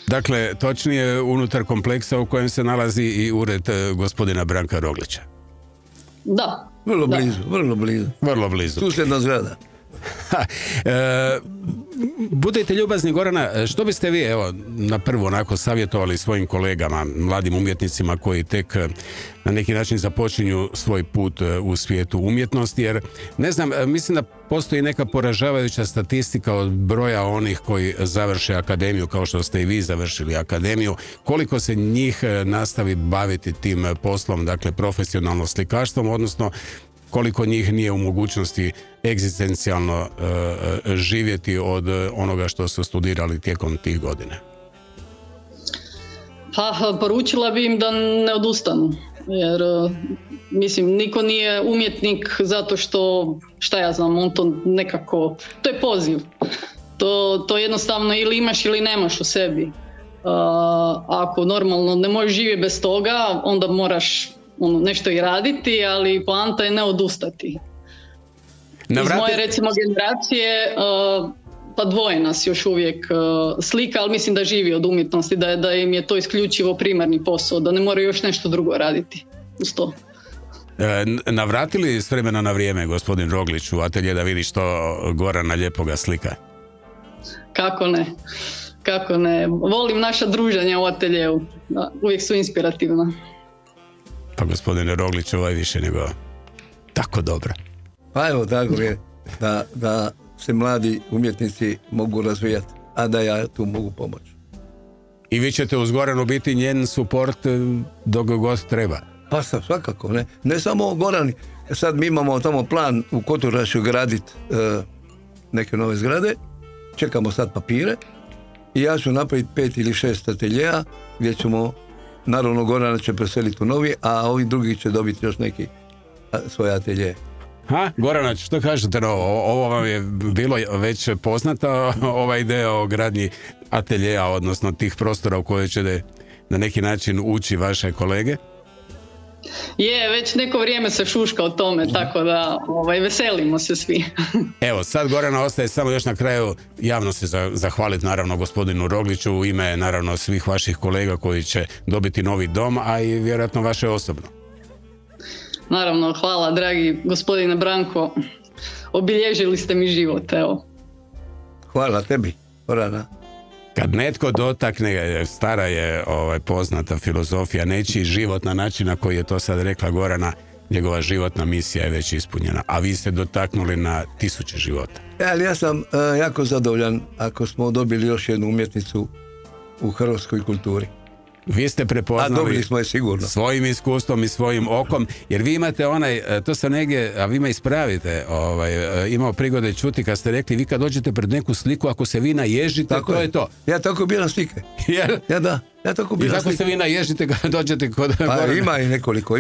Dakle, točnije unutar kompleksa u kojem se nalazi i ured gospodina Branka Roglića. Da. Vrlo blizu, vrlo blizu. Vrlo blizu. Susjedna zgrada. Budite ljubazni, Gorana, što biste vi evo na prvo onako savjetovali svojim kolegama, mladim umjetnicima koji tek na neki način započinju svoj put u svijetu umjetnosti, jer ne znam, mislim da postoji neka poražavajuća statistika od broja onih koji završe akademiju kao što ste i vi završili akademiju, koliko se njih nastavi baviti tim poslom, dakle profesionalno slikarstvom, odnosno koliko njih nije u mogućnosti egzistencijalno živjeti od onoga što su studirali tijekom tih godina? Pa, poručila bi im da ne odustanu, jer mislim, niko nije umjetnik zato što, šta ja znam, on to nekako, to je poziv. To jednostavno ili imaš ili nemaš u sebi. Ako normalno ne možeš živjeti bez toga, onda moraš nešto i raditi, ali poanta je ne odustati. Iz moje recimo generacije pa dvoje nas još uvijek slika, ali mislim da živi od umjetnosti, da im je to isključivo primarni posao, da ne moraju još nešto drugo raditi uz to. Navratili s vremena na vrijeme gospodin Roglić u atelje da vidi što Gorana lijepoga slika? Kako ne, kako ne. Volim naša druženja u ateljeu, uvijek su inspirativna. Pa gospodine Roglić, ovaj više nego tako dobro. Pa evo tako je, da se mladi umjetnici mogu razvijati, a da ja tu mogu pomoći. I vi ćete uz Goranu biti njen suport dok god treba? Pa svakako, ne samo Gorani. Sad mi imamo tamo plan u Kotorašu graditi neke nove zgrade, čekamo sad papire i ja ću napraviti 5 ili 6 ateljeja gdje ćemo, naravno Gorana će preseliti u novi, a ovi drugi će dobiti još neki svoje atelje. Gorana, što kažete na ovo? Ovo vam je bilo već poznata, ova ideja o gradnji ateljeja, odnosno tih prostora u kojoj ćete na neki način ući vaše kolege? Već neko vrijeme se šuška o tome, tako da veselimo se svi. Evo, sad Gorana ostaje samo još na kraju javno se zahvaliti naravno gospodinu Rogliću u ime naravno svih vaših kolega koji će dobiti novi dom, a i vjerojatno vaše osobno. Naravno, hvala dragi gospodine Branko, obilježili ste mi život, evo. Hvala tebi, Gorana. Kad netko dotakne, stara je poznata filozofija, nečiji život na način na koji je to sad rekla Gorana, njegova životna misija je već ispunjena, a vi ste dotaknuli na 1000 života. Ali ja sam jako zadovoljan ako smo dobili još jednu umjetnicu u hrvatskoj kulturi. Vi ste prepoznali, a dobili smo je sigurno, svojim iskustvom i svojim okom, jer vi imate to sam negdje, a vi me ispravite, imao prigode čuti kad ste rekli, vi kad dođete pred neku sliku, ako se vi naježite, tako to je to. Ja tako biram slike. Ja tako biram slike. I tako se vi naježite kad dođete kod... Pa ima i nekoliko,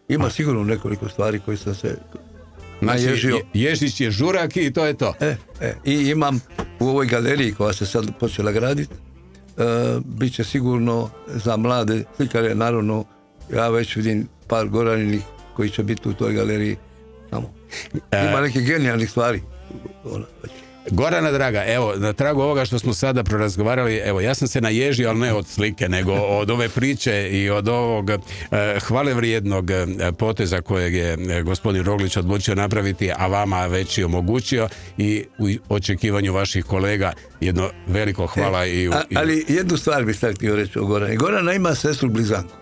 ima sigurno nekoliko stvari koji sam se naježio. Znači, Ježić je žurak i to je to. I imam u ovoj galeriji koja se sad počela graditi, bit će sigurno za mlade slikare, naravno ja već vidim par Goraninih koji će biti u toj galeriji tamo. Ima neke genijalnih stvari. Gorana draga, evo, na tragu ovoga što smo sada prorazgovarali, evo, ja sam se naježio, ali ne od slike, nego od ove priče i od ovog hvalevrijednog poteza kojeg je gospodin Roglić odlučio napraviti, a vama već i omogućio, i u očekivanju vaših kolega jedno veliko hvala. Ali jednu stvar bih sad htio reći o Gorani. Gorana ima sestru blizanku.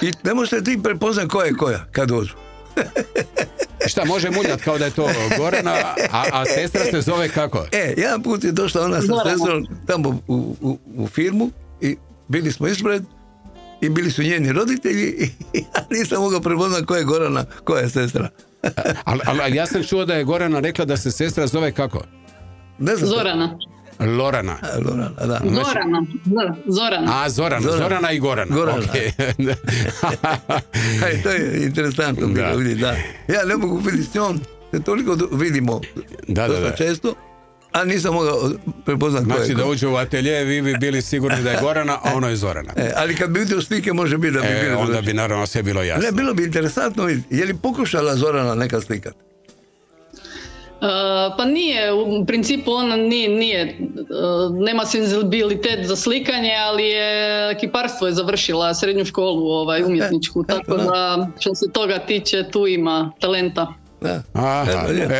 I ne možete ti prepoznati koja je koja kad dođu. Šta, može muljati kao da je to Gorana, a sestra se zove kako? Jedan put je došla ona sa sestrom tamo u firmu i bili smo ispred i bili su njeni roditelji i ja nisam mogao prepoznati koja je Gorana, koja je sestra. Ali ja sam čuo da je Gorana rekla da se sestra zove kako? Ne znam. Zorana. Lorana. Lorana, da. Zorana. Zorana i Gorana. Okay. To je interesantno bilo vidjeti, da. Ja ne mogu vidjeti s njom, se toliko vidimo dosta često, a nisam mogao prepoznati koja je. Znači da uđe u atelje, vi bi bili sigurni da je Gorana, a ono je Zorana. Ali kad bi vidio slike, može biti da bi bilo. Onda bi naravno sve bilo jasno. Ne, bilo bi interesantno vidjeti, je li pokušala Zorana nekad slikati? Pa nije, u principu ona nije, nema senzibilitet za slikanje, ali je kiparstvo je završila srednju školu umjetničku, tako da što se toga tiče tu ima talenta.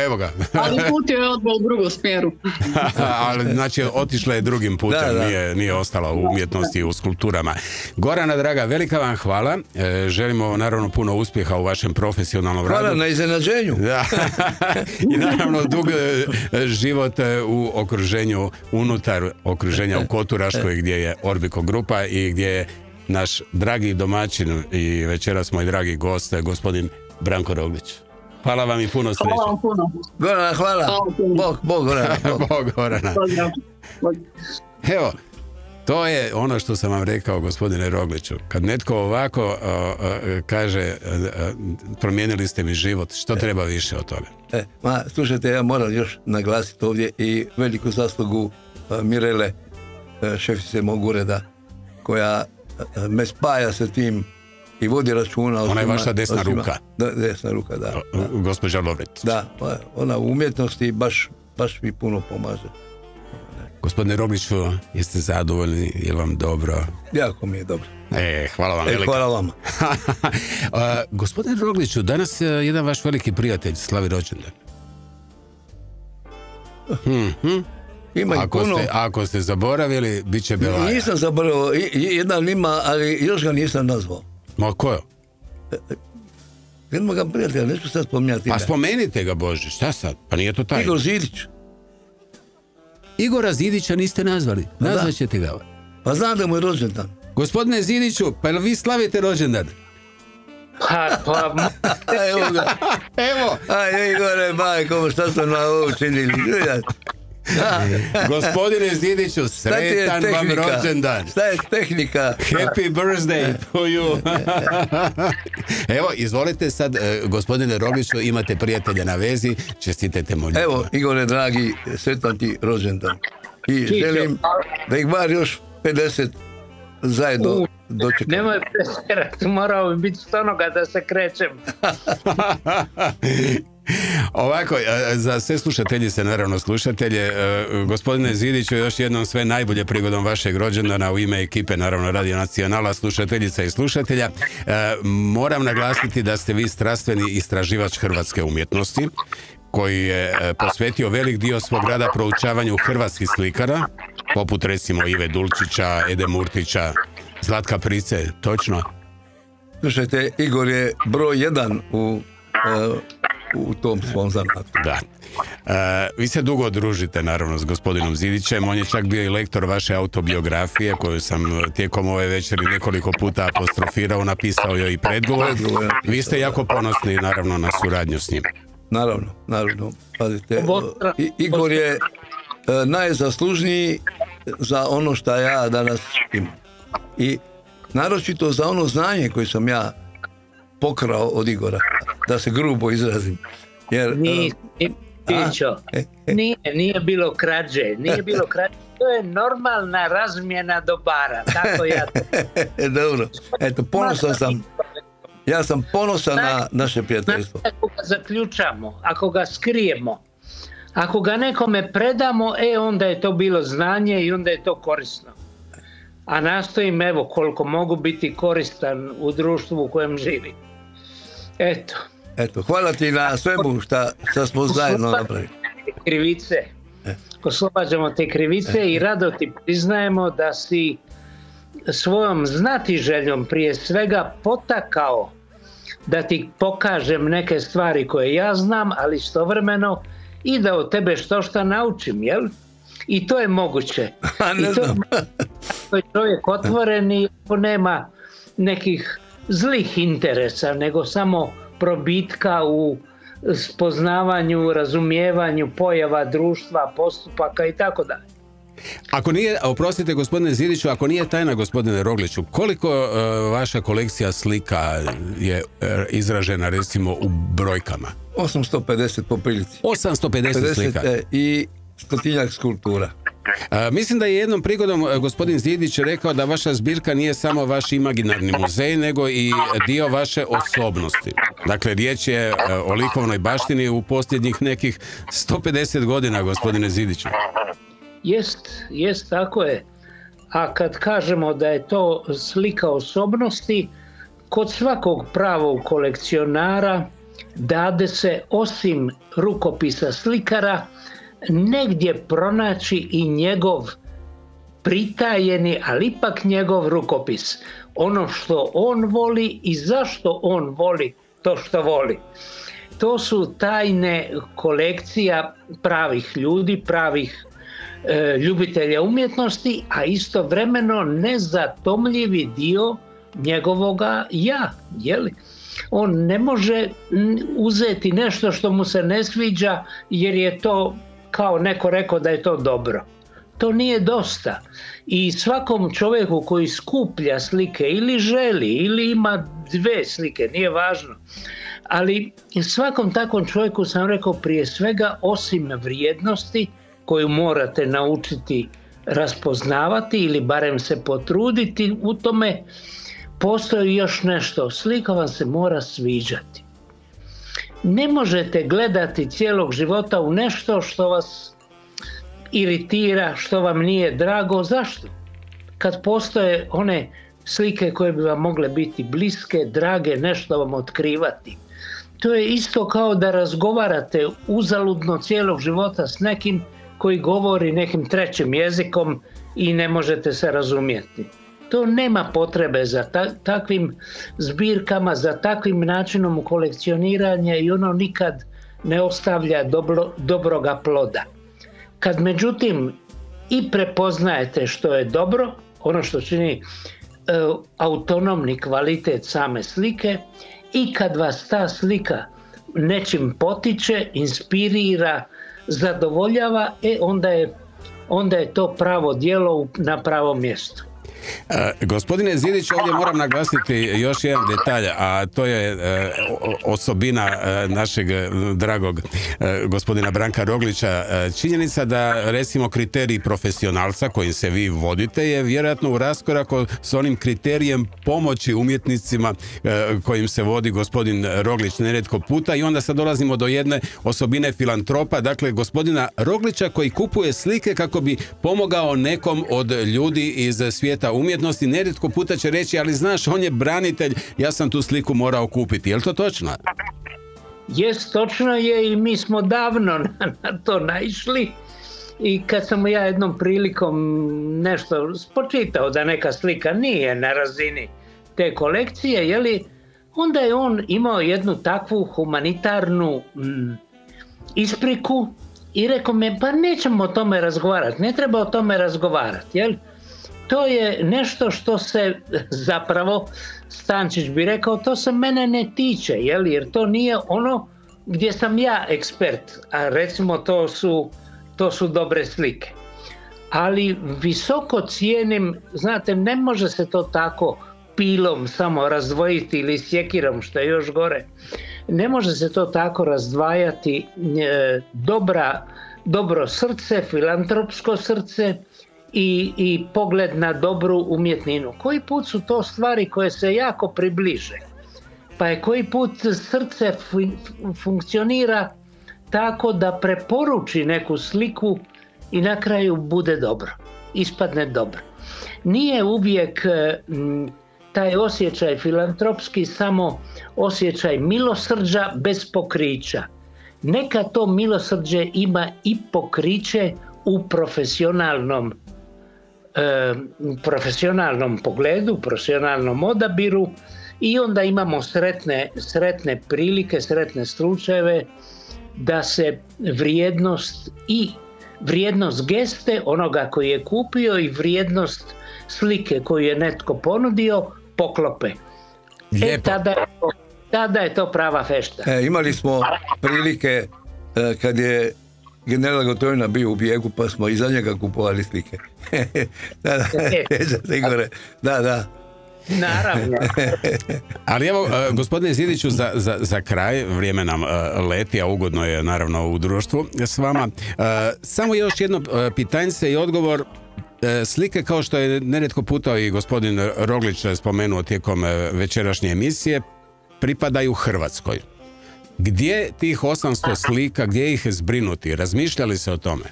Evo ga. Ali put je odbao u drugom smjeru. Ali znači otišla je drugim putem, nije ostala u umjetnosti, u skulpturama. Gorana draga, velika vam hvala. Želimo naravno puno uspjeha u vašem profesionalnom radu. Hvala na iznenađenju. I naravno dug život u okruženju, unutar okruženja u Koturaškoj, gdje je Orbiko grupa i gdje je naš dragi domaćin i večeras moj dragi gost, gospodin Branko Roglić. Hvala vam i puno sreće. Hvala vam puno. Gorana, hvala. Bog Gorana. Bog Gorana. Evo, to je ono što sam vam rekao, gospodine Rogliću. Kad netko ovako kaže promijenili ste mi život, što treba više od toga? Slušajte, ja moram još naglasiti ovdje i veliku zaslugu Mirele, šefice mog ureda, koja me spaja sa tim i vodi računa. Ona je vaša desna ruka. Desna ruka, da. Gospođa Lovret. Da, ona u umjetnosti baš mi puno pomaže. Gospodine Rogliću, jeste zadovoljni, je vam dobro? Jako mi je dobro. Hvala vam velika. Hvala vama. Gospodine Rogliću, danas je jedan vaš veliki prijatelj slavi rođendan. Ako ste zaboravili, bit će belaja. Nisam zaboravio, jedan ima, ali još ga nisam nazvao. Ma ko je? Jednog ga prijatelja, neću sad spominjati. Pa spomenite ga, Bože, šta sad? Pa nije to tajno. Igor Zidić. Igora Zidića niste nazvali, nazvaćete ga. Pa znam da mu je rođendan. Gospodine Zidiću, pa vi slavite rođendan? Evo ga. Evo. Igore, bajko, šta smo na ovo učinili? Gospodine Zidiću, sretan vam rođendan. Šta je tehnika? Happy birthday to you. Evo, izvolite sad, gospodine Rogliću, imate prijatelja na vezi, čestitajte mu. Evo, Igore dragi, sretan ti rođendan. I želim da ih bar još 50 zajedno dočekam. Nemoj presjerati, morao bi biti stonoga da se krećem. Ovako, za sve slušateljice, naravno slušatelje, gospodine Zidiću, još jednom sve najbolje prigodom vašeg rođendana u ime ekipe, naravno Radio Nacionala, slušateljica i slušatelja. Moram naglasiti da ste vi strastveni istraživač hrvatske umjetnosti, koji je posvetio velik dio svog rada proučavanju hrvatskih slikara, poput recimo Ive Dulčića, Ede Murtića, Zlatka Price, točno? Slušajte, Igor je broj 1 u tom svom zanatu. Da. Vi se dugo družite naravno s gospodinom Zidićem, on je čak bio i lektor vaše autobiografije koju sam tijekom ove večeri nekoliko puta apostrofirao, napisao joj i predgovor. Vi ste jako ponosni naravno na suradnju s njim. Naravno. Pazite, Igor je najzaslužniji za ono što ja danas imam. I naročito za ono znanje koje sam ja pokrao od Igora, da se grubo izrazim. Jer, nije bilo krađe, to je normalna razmjena dobara, tako ja. Dobro, eto, ponosan sam. Ja sam ponosan na naše prijateljstvo. Ako ga zaključamo, ako ga skrijemo, ako ga nekome predamo, onda je to bilo znanje i onda je to korisno. A nastojim, evo, koliko mogu biti koristan u društvu u kojem živim. Eto, hvala ti na svemu što smo zajedno napravili. Krivice. Oslobađamo te krivice i rado ti priznajemo da si svojom znatiželjom prije svega potakao da ti pokažem neke stvari koje ja znam, ali istovremeno i da od tebe što naučim, jel? I to je moguće. Ne znam. To je čovjek otvoren i nema nekih zlih interesa, nego samo probitka u spoznavanju, razumijevanju pojava društva, postupaka i tako dalje. Ako nije, oprostite gospodine Zidiću, ako nije tajna gospodine Rogliću, koliko vaša kolekcija slika je izražena recimo u brojkama? 850 po prilici. 850 slika. I 100-tinjak skulptura. Mislim da je jednom prigodom gospodin Zidić rekao da vaša zbirka nije samo vaš imaginarni muzej, nego i dio vaše osobnosti. Dakle, riječ je o likovnoj baštini u posljednjih nekih 150 godina, gospodine Zidiću. Jest, tako je. A kad kažemo da je to slika osobnosti, kod svakog pravog kolekcionara dade se, osim rukopisa slikara, negdje pronaći i njegov pritajeni, ali ipak njegov rukopis. Ono što on voli i zašto on voli to što voli. To su tajne kolekcija pravih ljudi, pravih ljubitelja umjetnosti, a istovremeno nezatomljivi dio njegovoga ja, jeli? On ne može uzeti nešto što mu se ne sviđa jer je to, kao neko rekao da je to dobro. To nije dosta. I svakom čovjeku koji skuplja slike ili želi ili ima 2 slike, nije važno. Ali svakom takvom čovjeku sam rekao prije svega, osim vrijednosti koju morate naučiti raspoznavati ili barem se potruditi u tome, postoji još nešto. Slika vam se mora sviđati. Ne možete gledati cijelog života u nešto što vas iritira, što vam nije drago. Zašto? Kad postoje one slike koje bi vam mogle biti bliske, drage, nešto vam otkrivati. To je isto kao da razgovarate uzaludno cijelog života s nekim koji govori nekim trećim jezikom i ne možete se razumjeti. To nema potrebe za takvim zbirkama, za takvim načinom kolekcioniranja i ono nikad ne ostavlja dobroga ploda. Kad međutim i prepoznajete što je dobro, ono što čini autonomni kvalitet same slike, i kad vas ta slika nečim potiče, inspirira, zadovoljava, onda je to pravo djelo na pravom mjestu. Gospodine Zidić, ovdje moram naglasiti još jedan detalj, a to je osobina našeg dragog gospodina Branka Roglića. Činjenica da, recimo, kriterij profesionalca kojim se vi vodite je vjerojatno u raskoraku s onim kriterijem pomoći umjetnicima kojim se vodi gospodin Roglić nerijetko puta, i onda sad dolazimo do jedne osobine filantropa, dakle gospodina Roglića koji kupuje slike kako bi pomogao nekom od ljudi iz svijeta umjetnosti. Nerijetko puta će reći, ali znaš, on je branitelj, ja sam tu sliku morao kupiti. Je li to točno? Jest, točno je, i mi smo davno na to naišli, i kad sam ja jednom prilikom nešto spočitao da neka slika nije na razini te kolekcije, jeli, onda je on imao jednu takvu humanitarnu ispriku i rekao me, pa nećemo o tome razgovarati, ne treba o tome razgovarati, jel? To je nešto što se zapravo, Stančić bi rekao, to se mene ne tiče, jel? Jer to nije ono gdje sam ja ekspert, a recimo to su dobre slike. Ali visoko cijenim, znate, ne može se to tako pilom samo razdvojiti ili sjekirom, što je još gore. Ne može se to tako razdvajati dobro srce, filantropsko srce i pogled na dobru umjetninu. Koji put su to stvari koje se jako približe. Pa je koji put srce funkcionira tako da preporuči neku sliku i na kraju bude dobro, ispadne dobro. Nije uvijek taj osjećaj filantropski samo osjećaj milosrđa bez pokrića. Neka to milosrđe ima i pokriće u profesionalnom pogledu, profesionalnom odabiru, i onda imamo sretne prilike, sretne slučajeve da se vrijednost geste onoga koji je kupio i vrijednost slike koju je netko ponudio poklope. Tada je to prava fešta. Imali smo prilike kad je general Gotovina bio u bijegu, pa smo iza njega kupovali slike. Da. Naravno. Ali evo, gospodine Zidiću, za kraj, vrijeme nam leti, a ugodno je naravno u društvu s vama. Samo još jedno pitanjce i odgovor. Slike, kao što je nerijetko puta i gospodin Roglić spomenuo tijekom večerašnje emisije, pripadaju Hrvatskoj. Gdje tih 800 slika, gdje ih zbrinuti? Razmišljali se o tome?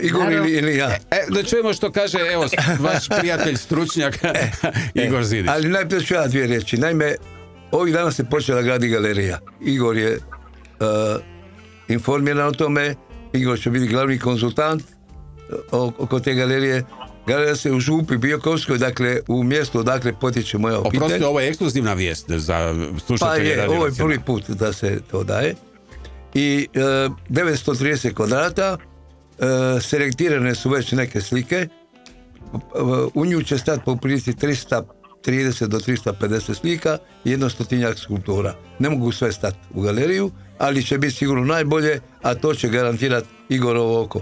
Igor ili ja? Da čujemo što kaže, evo, vaš prijatelj, stručnjak Igor Zidić. Ali najprije ću ja dvije riječi. Naime, ovih dana se počela gradi galerija. Igor je informiran o tome. Igor će biti glavni konzultant oko te galerije. Galerija se u Župi Biokovskoj, dakle u mjestu odakle potječe moja obitelj. Oprostite, ovo je ekskluzivna vijest za slušatelje Radio Nacional. Ovo je prvi put da se to daje. I 930 kvadrata, selektirane su već neke slike. U nju će stati po prilici 330 do 350 slika i 100-tinjak skulptura. Ne mogu sve stati u galeriju, ali će biti sigurno najbolje, a to će garantirati Igorovo oko.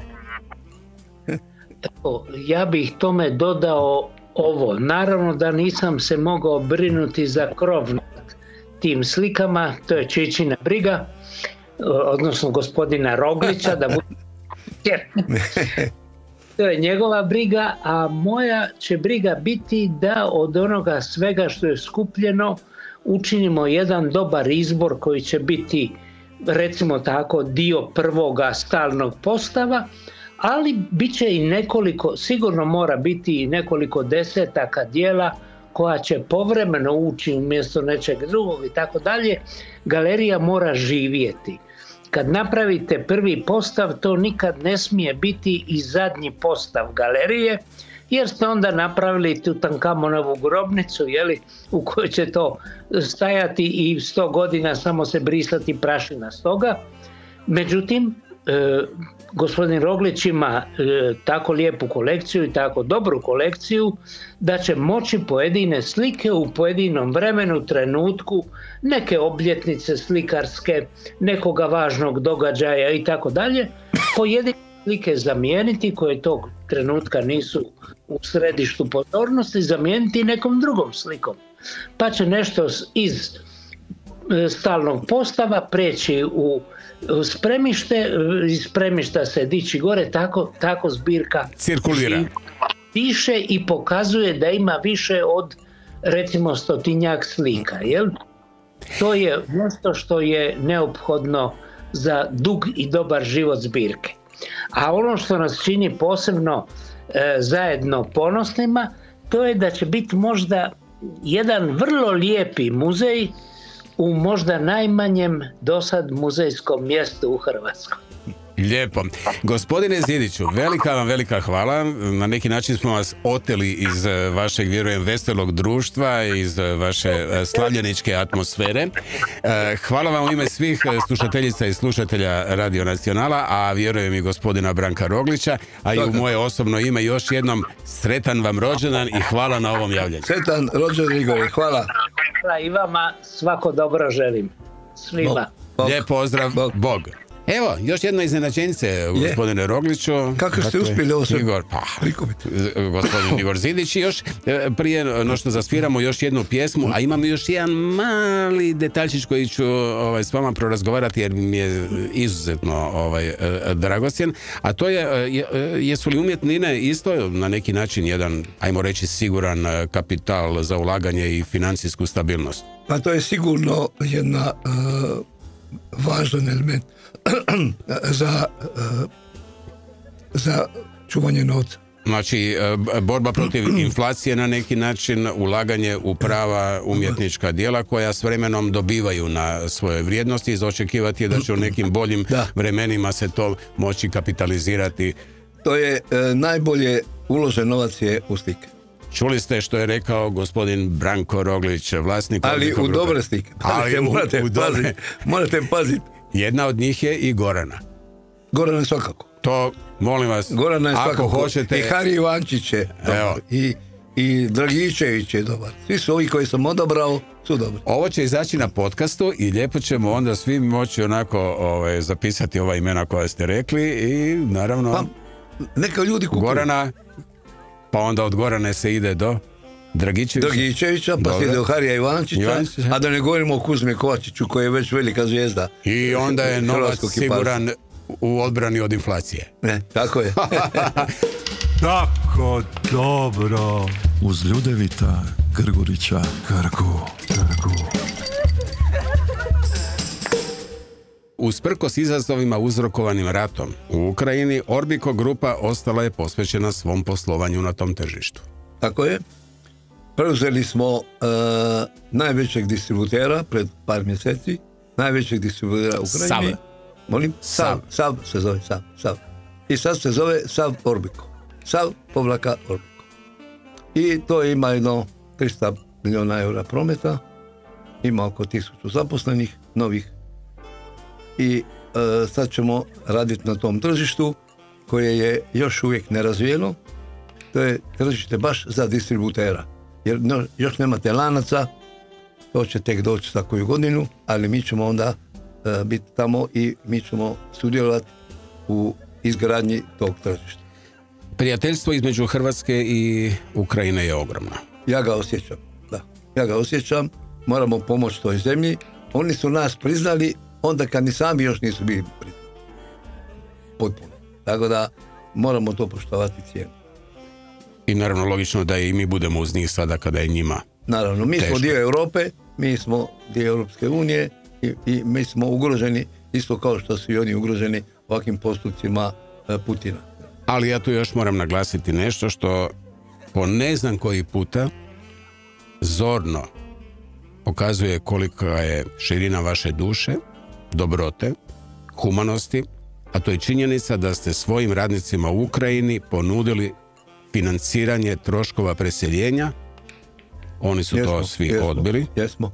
Ja bih tome dodao ovo. Naravno da nisam se mogao brinuti za krov nad tim slikama, to je Čičina briga, odnosno gospodina Roglića, da to je njegova briga, a moja će briga biti da od onoga svega što je skupljeno učinimo jedan dobar izbor koji će biti, recimo tako, dio prvoga stalnog postava, ali bit će i nekoliko, sigurno mora biti i nekoliko desetaka dijela koja će povremeno ući umjesto nečeg drugog i tako dalje. Galerija mora živjeti. Kad napravite prvi postav, to nikad ne smije biti i zadnji postav galerije, jer ste onda napravili Tutankamonovu grobnicu, u kojoj će to stajati i 100 godina samo se brisati prašina s toga. Međutim, gospodin Roglić ima tako lijepu kolekciju i tako dobru kolekciju da će moći pojedine slike u pojedinom vremenu, trenutku, neke obljetnice slikarske, nekoga važnog događaja i tako dalje, pojedine slike zamijeniti koje tog trenutka nisu u središtu pozornosti, zamijeniti nekom drugom slikom. Pa će nešto iz stalnog postava preći u spremište, iz spremišta se dići gore, tako zbirka cirkulira. Piše i pokazuje da ima više od recimo 100-tinjak slika. Jel? To je nešto što je neophodno za dug i dobar život zbirke. A ono što nas čini posebno zajedno ponosnima, to je da će biti možda jedan vrlo lijepi muzej u možda najmanjem dosad muzejskom mjestu u Hrvatskoj. Lijepo. Gospodine Zidiću, velika hvala. Na neki način smo vas oteli iz vašeg, vjerujem, veselog društva, iz vaše slavljeničke atmosfere. Hvala vam u ime svih slušateljica i slušatelja Radio Nacionala, a vjerujem i gospodina Branka Roglića, a i u moje osobno ime još jednom sretan vam rođendan i hvala na ovom javljanju. Sretan rođendan, Igor, hvala. I vama svako dobro želim. Svima. Lijep pozdrav, Bog. Evo, još jedno iznenađenje, gospodine Rogliću. Kako ste uspjeli ovo sve gospodin Igor Zidić. I još prije no što zasviramo još jednu pjesmu, a imamo još jedan mali detaljčić koji ću s vama prorazgovarati jer mi je izuzetno dragocjen, a to je, jesu li umjetnine isto na neki način jedan, ajmo reći, siguran kapital za ulaganje i financijsku stabilnost? Pa to je sigurno jedna važan element za čuvanje novca. Znači, borba protiv inflacije na neki način, ulaganje u prava umjetnička djela koja s vremenom dobivaju na svoje vrijednosti i za očekivati je da će u nekim boljim vremenima se to moći kapitalizirati. To je najbolje uložen novac je u slike. Čuli ste što je rekao gospodin Branko Roglić, vlasnik ali u dobre slike. Morate paziti. Jedna od njih je i Gorana. Gorana je svakako. To, molim vas, Gorana je ako svakako. hoćete... I Hari Ivančić je dobar. I Dragičević je dobar. Svi su ovi koji sam odabrao su dobri. Ovo će izaći na podcastu i lijepo ćemo onda svi moći onako zapisati ova imena koja ste rekli i naravno... Pa, neka ljudi kupuju. Gorana, pa onda od Gorane se ide do Dragičevića, pa se ide do Harija Ivančića, a da ne govorimo o Kuzme Kovačiću koji je već velika zvijezda. I onda je novac siguran u odbrani od inflacije. Ne, tako je. Tako dobro. Uz Ljudevita Grgurića Grgu. Usprkos izazovima uzrokovanim ratom u Ukrajini, Orbico grupa ostala je posvećena svom poslovanju na tom tržištu. Tako je. Preuzeli smo najvećeg distributera pred par mjeseci, najvećeg distributera u Ukrajini. Sav se zove, Sav. I sad se zove Sav Orbico. Sav-Orbico. I to ima jedno 300 milijuna eura prometa, ima oko 1000 zaposlenih, novih. I sad ćemo raditi na tom tržištu koje je još uvijek nerazvijeno. To je tržište baš za distributera. Jer još nemate lanaca, to će tek doći za koju godinu, ali mi ćemo onda biti tamo i mi ćemo sudjelovati u izgradnji tog tržišta. Prijateljstvo između Hrvatske i Ukrajine je ogromno. Ja ga osjećam, moramo pomoći toj zemlji. Oni su nas priznali onda kad ni sami još nisu bili priznali. Potpuno. Tako da moramo to poštovati cijenu. I naravno logično da i mi budemo uz njih sada kada je njima naravno, mi teško. Smo dio Europe, mi smo dio Europske unije i mi smo ugroženi isto kao što su i oni ugroženi ovakvim postupcima Putina. Ali ja tu još moram naglasiti nešto što po ne znam koji puta zorno pokazuje kolika je širina vaše duše, dobrote, humanosti, a to je činjenica da ste svojim radnicima u Ukrajini ponudili financiranje troškova preseljenja. Oni su to svi odbili. Jesmo.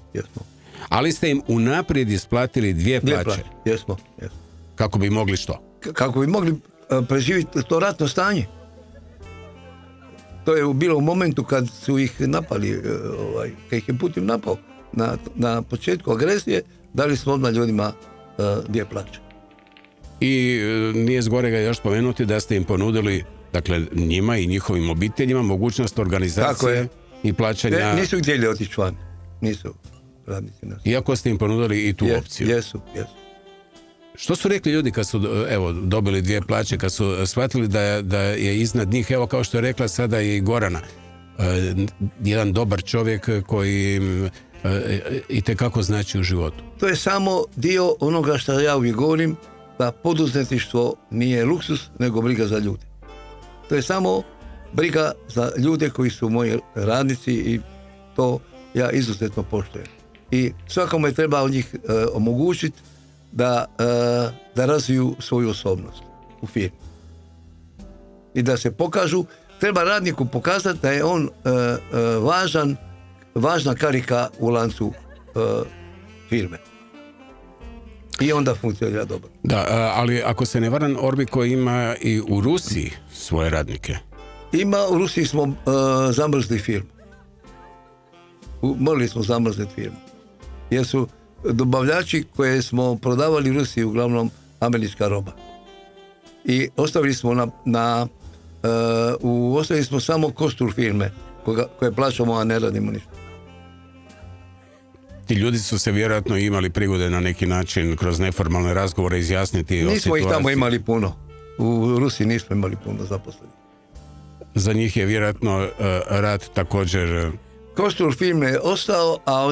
Ali ste im unaprijed isplatili 2 plaće. Jesmo. Kako bi mogli što? Kako bi mogli preživjeti to ratno stanje. To je bilo u momentu kad su ih napali, kad ih je Putin napao na početku agresije, dali smo odmah ljudima 2 plaće. I nije zgorega još spomenuti da ste im ponudili, dakle njima i njihovim obiteljima, mogućnost organizacije i plaćanja. Nisu htjeli otići van. Nisu radnici nas. Iako ste im ponudili i tu opciju. Jesu. Što su rekli ljudi kad su dobili 2 plaće, kad su shvatili da je iznad njih, evo kao što je rekla sada i Gorana, jedan dobar čovjek koji itekako znači u životu? To je samo dio onoga što ja uvijek govorim, da poduzetništvo nije luksus, nego briga za ljude. To je samo briga za ljude koji su moji radnici i to ja izuzetno poštujem. I svakome treba od njih omogućiti da razviju svoju osobnost u firmi. I da se pokažu, treba radniku pokazati da je on važna karika u lancu firme. I onda funkcionira dobro. Da, ali ako se ne varam, Orbiko ima i u Rusiji svoje radnike. U Rusiji smo zamrzli firmu. Morali smo zamrzeti firmu. Jer su dobavljači koje smo prodavali u Rusiji uglavnom američka roba. I ostavili smo ostavili smo samo kostur firme koje plaćamo, a ne radimo ništa. Ti ljudi su se vjerojatno imali prigode na neki način kroz neformalne razgovore izjasniti o situaciji. Nismo ih tamo imali puno. U Rusiji nismo imali puno zaposlenih. Za njih je vjerojatno rad također... Kostur firme je ostao, a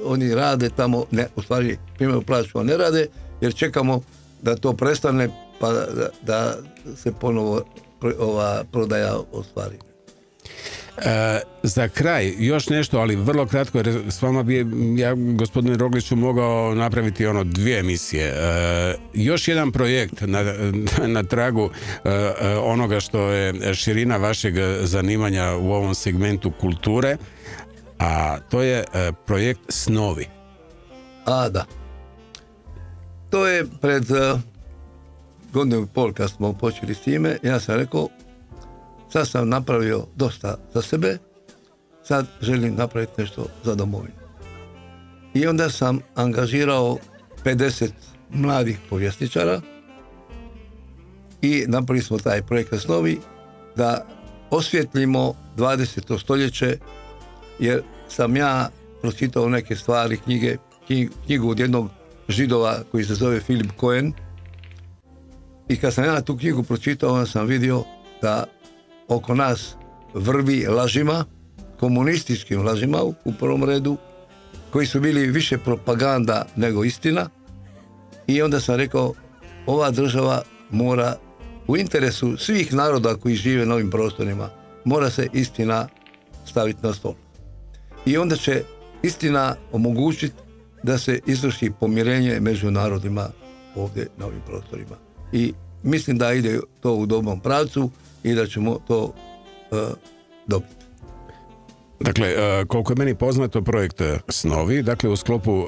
oni rade tamo, u stvari primaju plaću, a ne rade, jer čekamo da to prestane, pa da se ponovo prodaja ostvari. Za kraj, još nešto, ali vrlo kratko, jer s vama bi ja, gospodine Rogliću, mogao napraviti 2 emisije. Još jedan projekt na tragu onoga što je širina vašeg zanimanja u ovom segmentu kulture, a to je projekt Snovi. Da. To je pred godinu i pol kad smo počeli s time, ja sam rekao, sad sam napravio dosta za sebe, sad želim napraviti nešto za domovinu. I onda sam angažirao 50 mladih povjesničara i napravili smo taj projekt Snovi da osvjetlimo 20. stoljeće, jer sam ja pročitao neke stvari, knjigu od jednog Židova koji se zove Filip Cohen, i kad sam ja tu knjigu pročitao, onda sam vidio da oko nas vrvi lažima, komunističkim lažima u prvom redu, koji su bili više propaganda nego istina. I onda sam rekao, ova država mora, u interesu svih naroda koji žive na ovim prostorima, mora se istina staviti na stol. I onda će istina omogućiti da se izvrši pomirenje među narodima ovdje na ovim prostorima. I mislim da ide to u dobrom pravcu i da ćemo to dobiti. Dakle, koliko je meni poznato, projekt Snovi, dakle u sklopu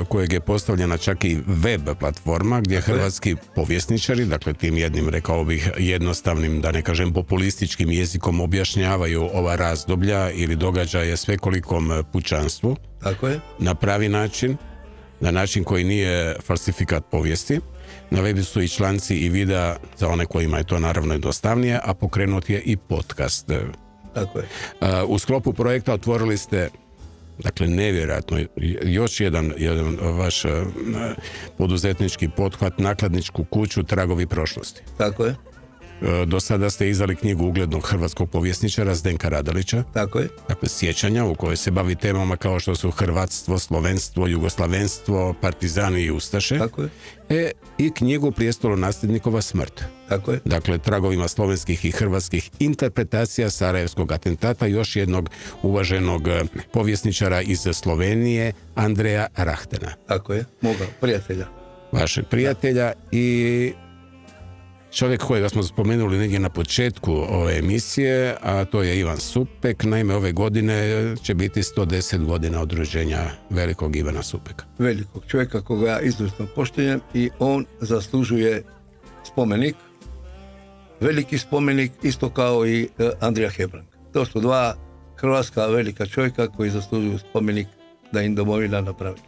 kojeg je postavljena čak i web platforma gdje hrvatski povjesničari, dakle tim jednim, rekao bih, jednostavnim, da ne kažem populističkim jezikom, objašnjavaju ova razdoblja ili događaje svekolikom pučanstvu. Tako je. Na pravi način, na način koji nije falsifikat povijesti. Na webu su i članci i videa za one kojima je to naravno jednostavnije, a pokrenut je i podcast. Tako je. U sklopu projekta otvorili ste, dakle nevjerojatno, još jedan vaš poduzetnički pothvat, nakladničku kuću Tragovi prošlosti. Tako je. Do sada ste izdali knjigu uglednog hrvatskog povjesničara Zdenka Radalića. Tako je. Dakle, sjećanja u kojoj se bavi temama kao što su hrvatstvo, slovenstvo, jugoslavenstvo, partizani i ustaše. Tako je. I knjigu Prijestolonasljednikova smrt. Tako je. Dakle, tragovima slovenskih i hrvatskih interpretacija sarajevskog atentata još jednog uvaženog povjesničara iz Slovenije, Andreja Rahtena. Tako je, moga prijatelja. Vašeg prijatelja i čovjek kojega smo spomenuli negdje na početku ove emisije, a to je Ivan Supek. Naime, ove godine će biti 110 godina od rođenja velikog Ivana Supeka. Velikog čovjeka koga ja izuzetno poštujem i on zaslužuje spomenik. Veliki spomenik, isto kao i Andrija Hebrang. To su 2 hrvatska velika čovjeka koji zaslužuju spomenik da im domovina napravi.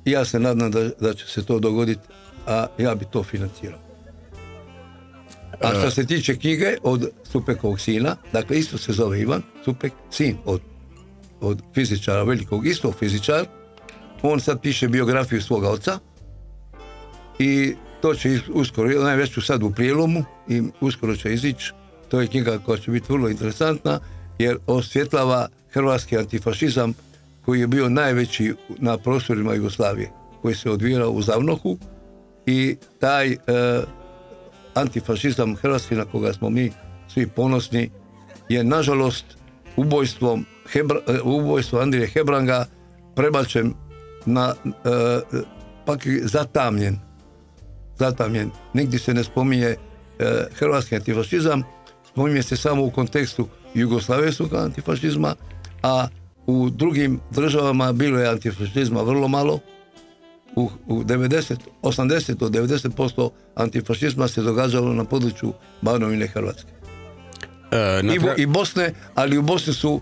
I ja se nadam da će se to dogoditi, a ja bi to financirao. A što se tiče knjige od Supekovog sina, dakle isto se zove Ivan Supek, sin od fizičara velikog, isto fizičar, on sad piše biografiju svoga oca i to će uskoro, najveću sad u prijelomu i uskoro će izići. To je knjiga koja će biti vrlo interesantna jer osvjetlava hrvatski antifašizam koji je bio najveći na prostorima Jugoslavije, koji se odvijao u Zavnohu i taj antifašizam hrvatski na koga smo mi svi ponosni je nažalost ubojstvo Andrije Hebranga prebačen na pak zatamljen. Nigdje se ne spominje hrvatski antifašizam, spominje se samo u kontekstu jugoslavenskog antifašizma, a u drugim državama bilo je antifašizma vrlo malo. U 80 do 90% antifašizma se događalo na području Banovine Hrvatske. I Bosne, ali u Bosni su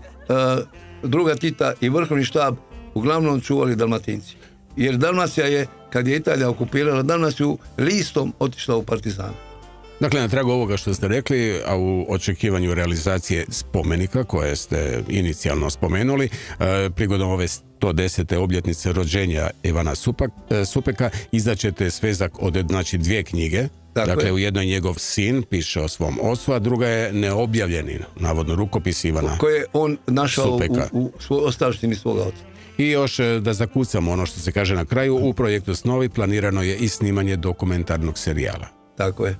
druga Tita i vrhovni štab uglavnom čuvali Dalmatinci. Jer Dalmacija je, kad je Italija okupirala Dalmaciju, listom otišla u partizane. Dakle, na tragu ovoga što ste rekli, a u očekivanju realizacije spomenika koje ste inicijalno spomenuli, prigodom ove 110. obljetnice rođenja Ivana Supeka, izdaćete svezak od dvije knjige. Dakle, u jednoj njegov sin piše o svom ocu, a druga je neobjavljeni, navodno rukopis Ivana koje je on našao u ostavštini svoga oca. I još da zakucamo ono što se kaže na kraju, u projektu Snovi planirano je i snimanje dokumentarnog serijala. Tako je.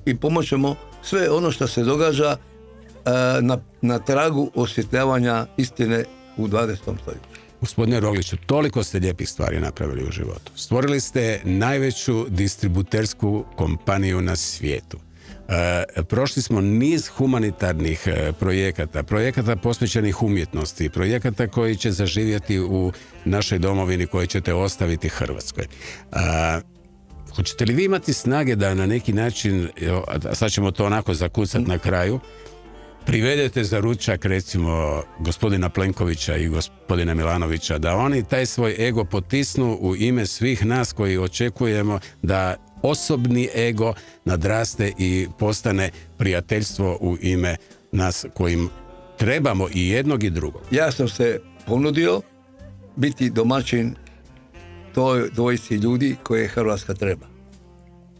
I pomoćemo sve ono što se događa na tragu osvjetljavanja istine u 20. stoljeću. Gospodine Rogliću, toliko ste lijepih stvari napravili u životu. Stvorili ste najveću distributersku kompaniju na svijetu. Prošli smo niz humanitarnih projekata posvećenih umjetnosti, projekata koji će zaživjeti u našoj domovini, koje ćete ostaviti Hrvatskoj. Hoćete li vi imati snage da na neki način, a sad ćemo to onako zakucati na kraju, privedete za ručak recimo gospodina Plenkovića i gospodina Milanovića, da oni taj svoj ego potisnu u ime svih nas koji očekujemo da osobni ego nadraste i postane prijateljstvo u ime nas kojim trebamo i jednog i drugog. Ja sam se ponudio biti domaćin toj dvojici ljudi koje Hrvatska treba.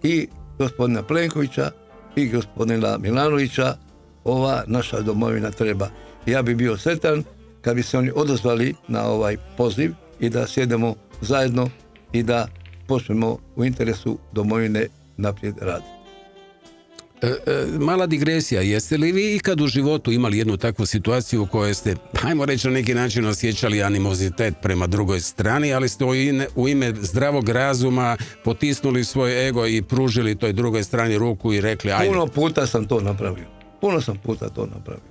I gospodina Plenkovića i gospodina Milanovića ova naša domovina treba. Ja bi bio sretan kad bi se oni odazvali na ovaj poziv i da sjedemo zajedno i da počnemo u interesu domovine naprijed raditi. Mala digresija, jeste li vi ikad u životu imali jednu takvu situaciju u kojoj ste, hajmo reći na neki način, osjećali animozitet prema drugoj strani, ali ste u ime zdravog razuma potisnuli svoj ego i pružili toj drugoj strani ruku i rekli ajde? Puno puta sam to napravio.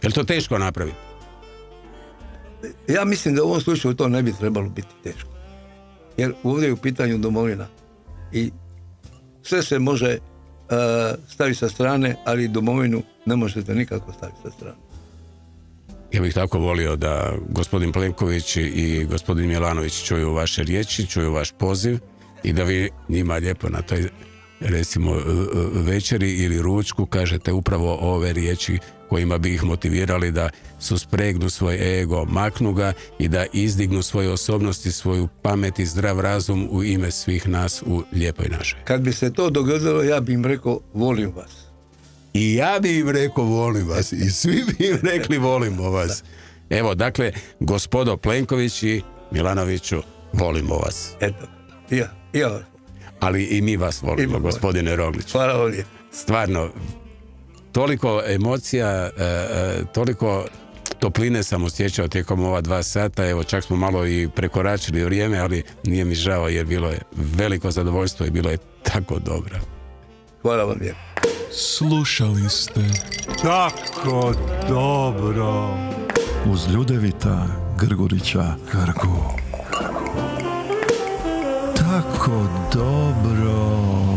Je li to teško napraviti? Ja mislim da u ovom slučaju to ne bi trebalo biti teško. Jer ovdje je u pitanju domovina i sve se može staviti sa strane, ali domovinu ne možete nikako staviti sa strane. Ja bih tako volio da gospodin Plenković i gospodin Milanović čuju vaše riječi, čuju vaš poziv i da vi njima lijepo na toj recimo večeri ili ručku kažete upravo ove riječi kojima bi ih motivirali da suspregnu svoj ego, maknu ga i da izdignu svoju osobnost i svoju pamet i zdrav razum u ime svih nas u lijepoj našoj. Kad bi se to dogodilo, ja bi im rekao volim vas. I ja bi im rekao volim vas i svi bi im rekli volimo vas. Evo, dakle, gospodo Plenković i Milanoviću, volimo vas. Eto, ja vas. Ali i mi vas volimo, gospodine Roglić. Hvala vam lijepo. Stvarno, toliko emocija, toliko topline sam osjećao tijekom ova 2 sata, evo čak smo malo i prekoračili vrijeme, ali nije mi žao jer bilo je veliko zadovoljstvo i bilo je tako dobro. Hvala vam lijepo. Slušali ste Tako dobro. uz Ljudevita Grgurića Grgu. Tako dobro.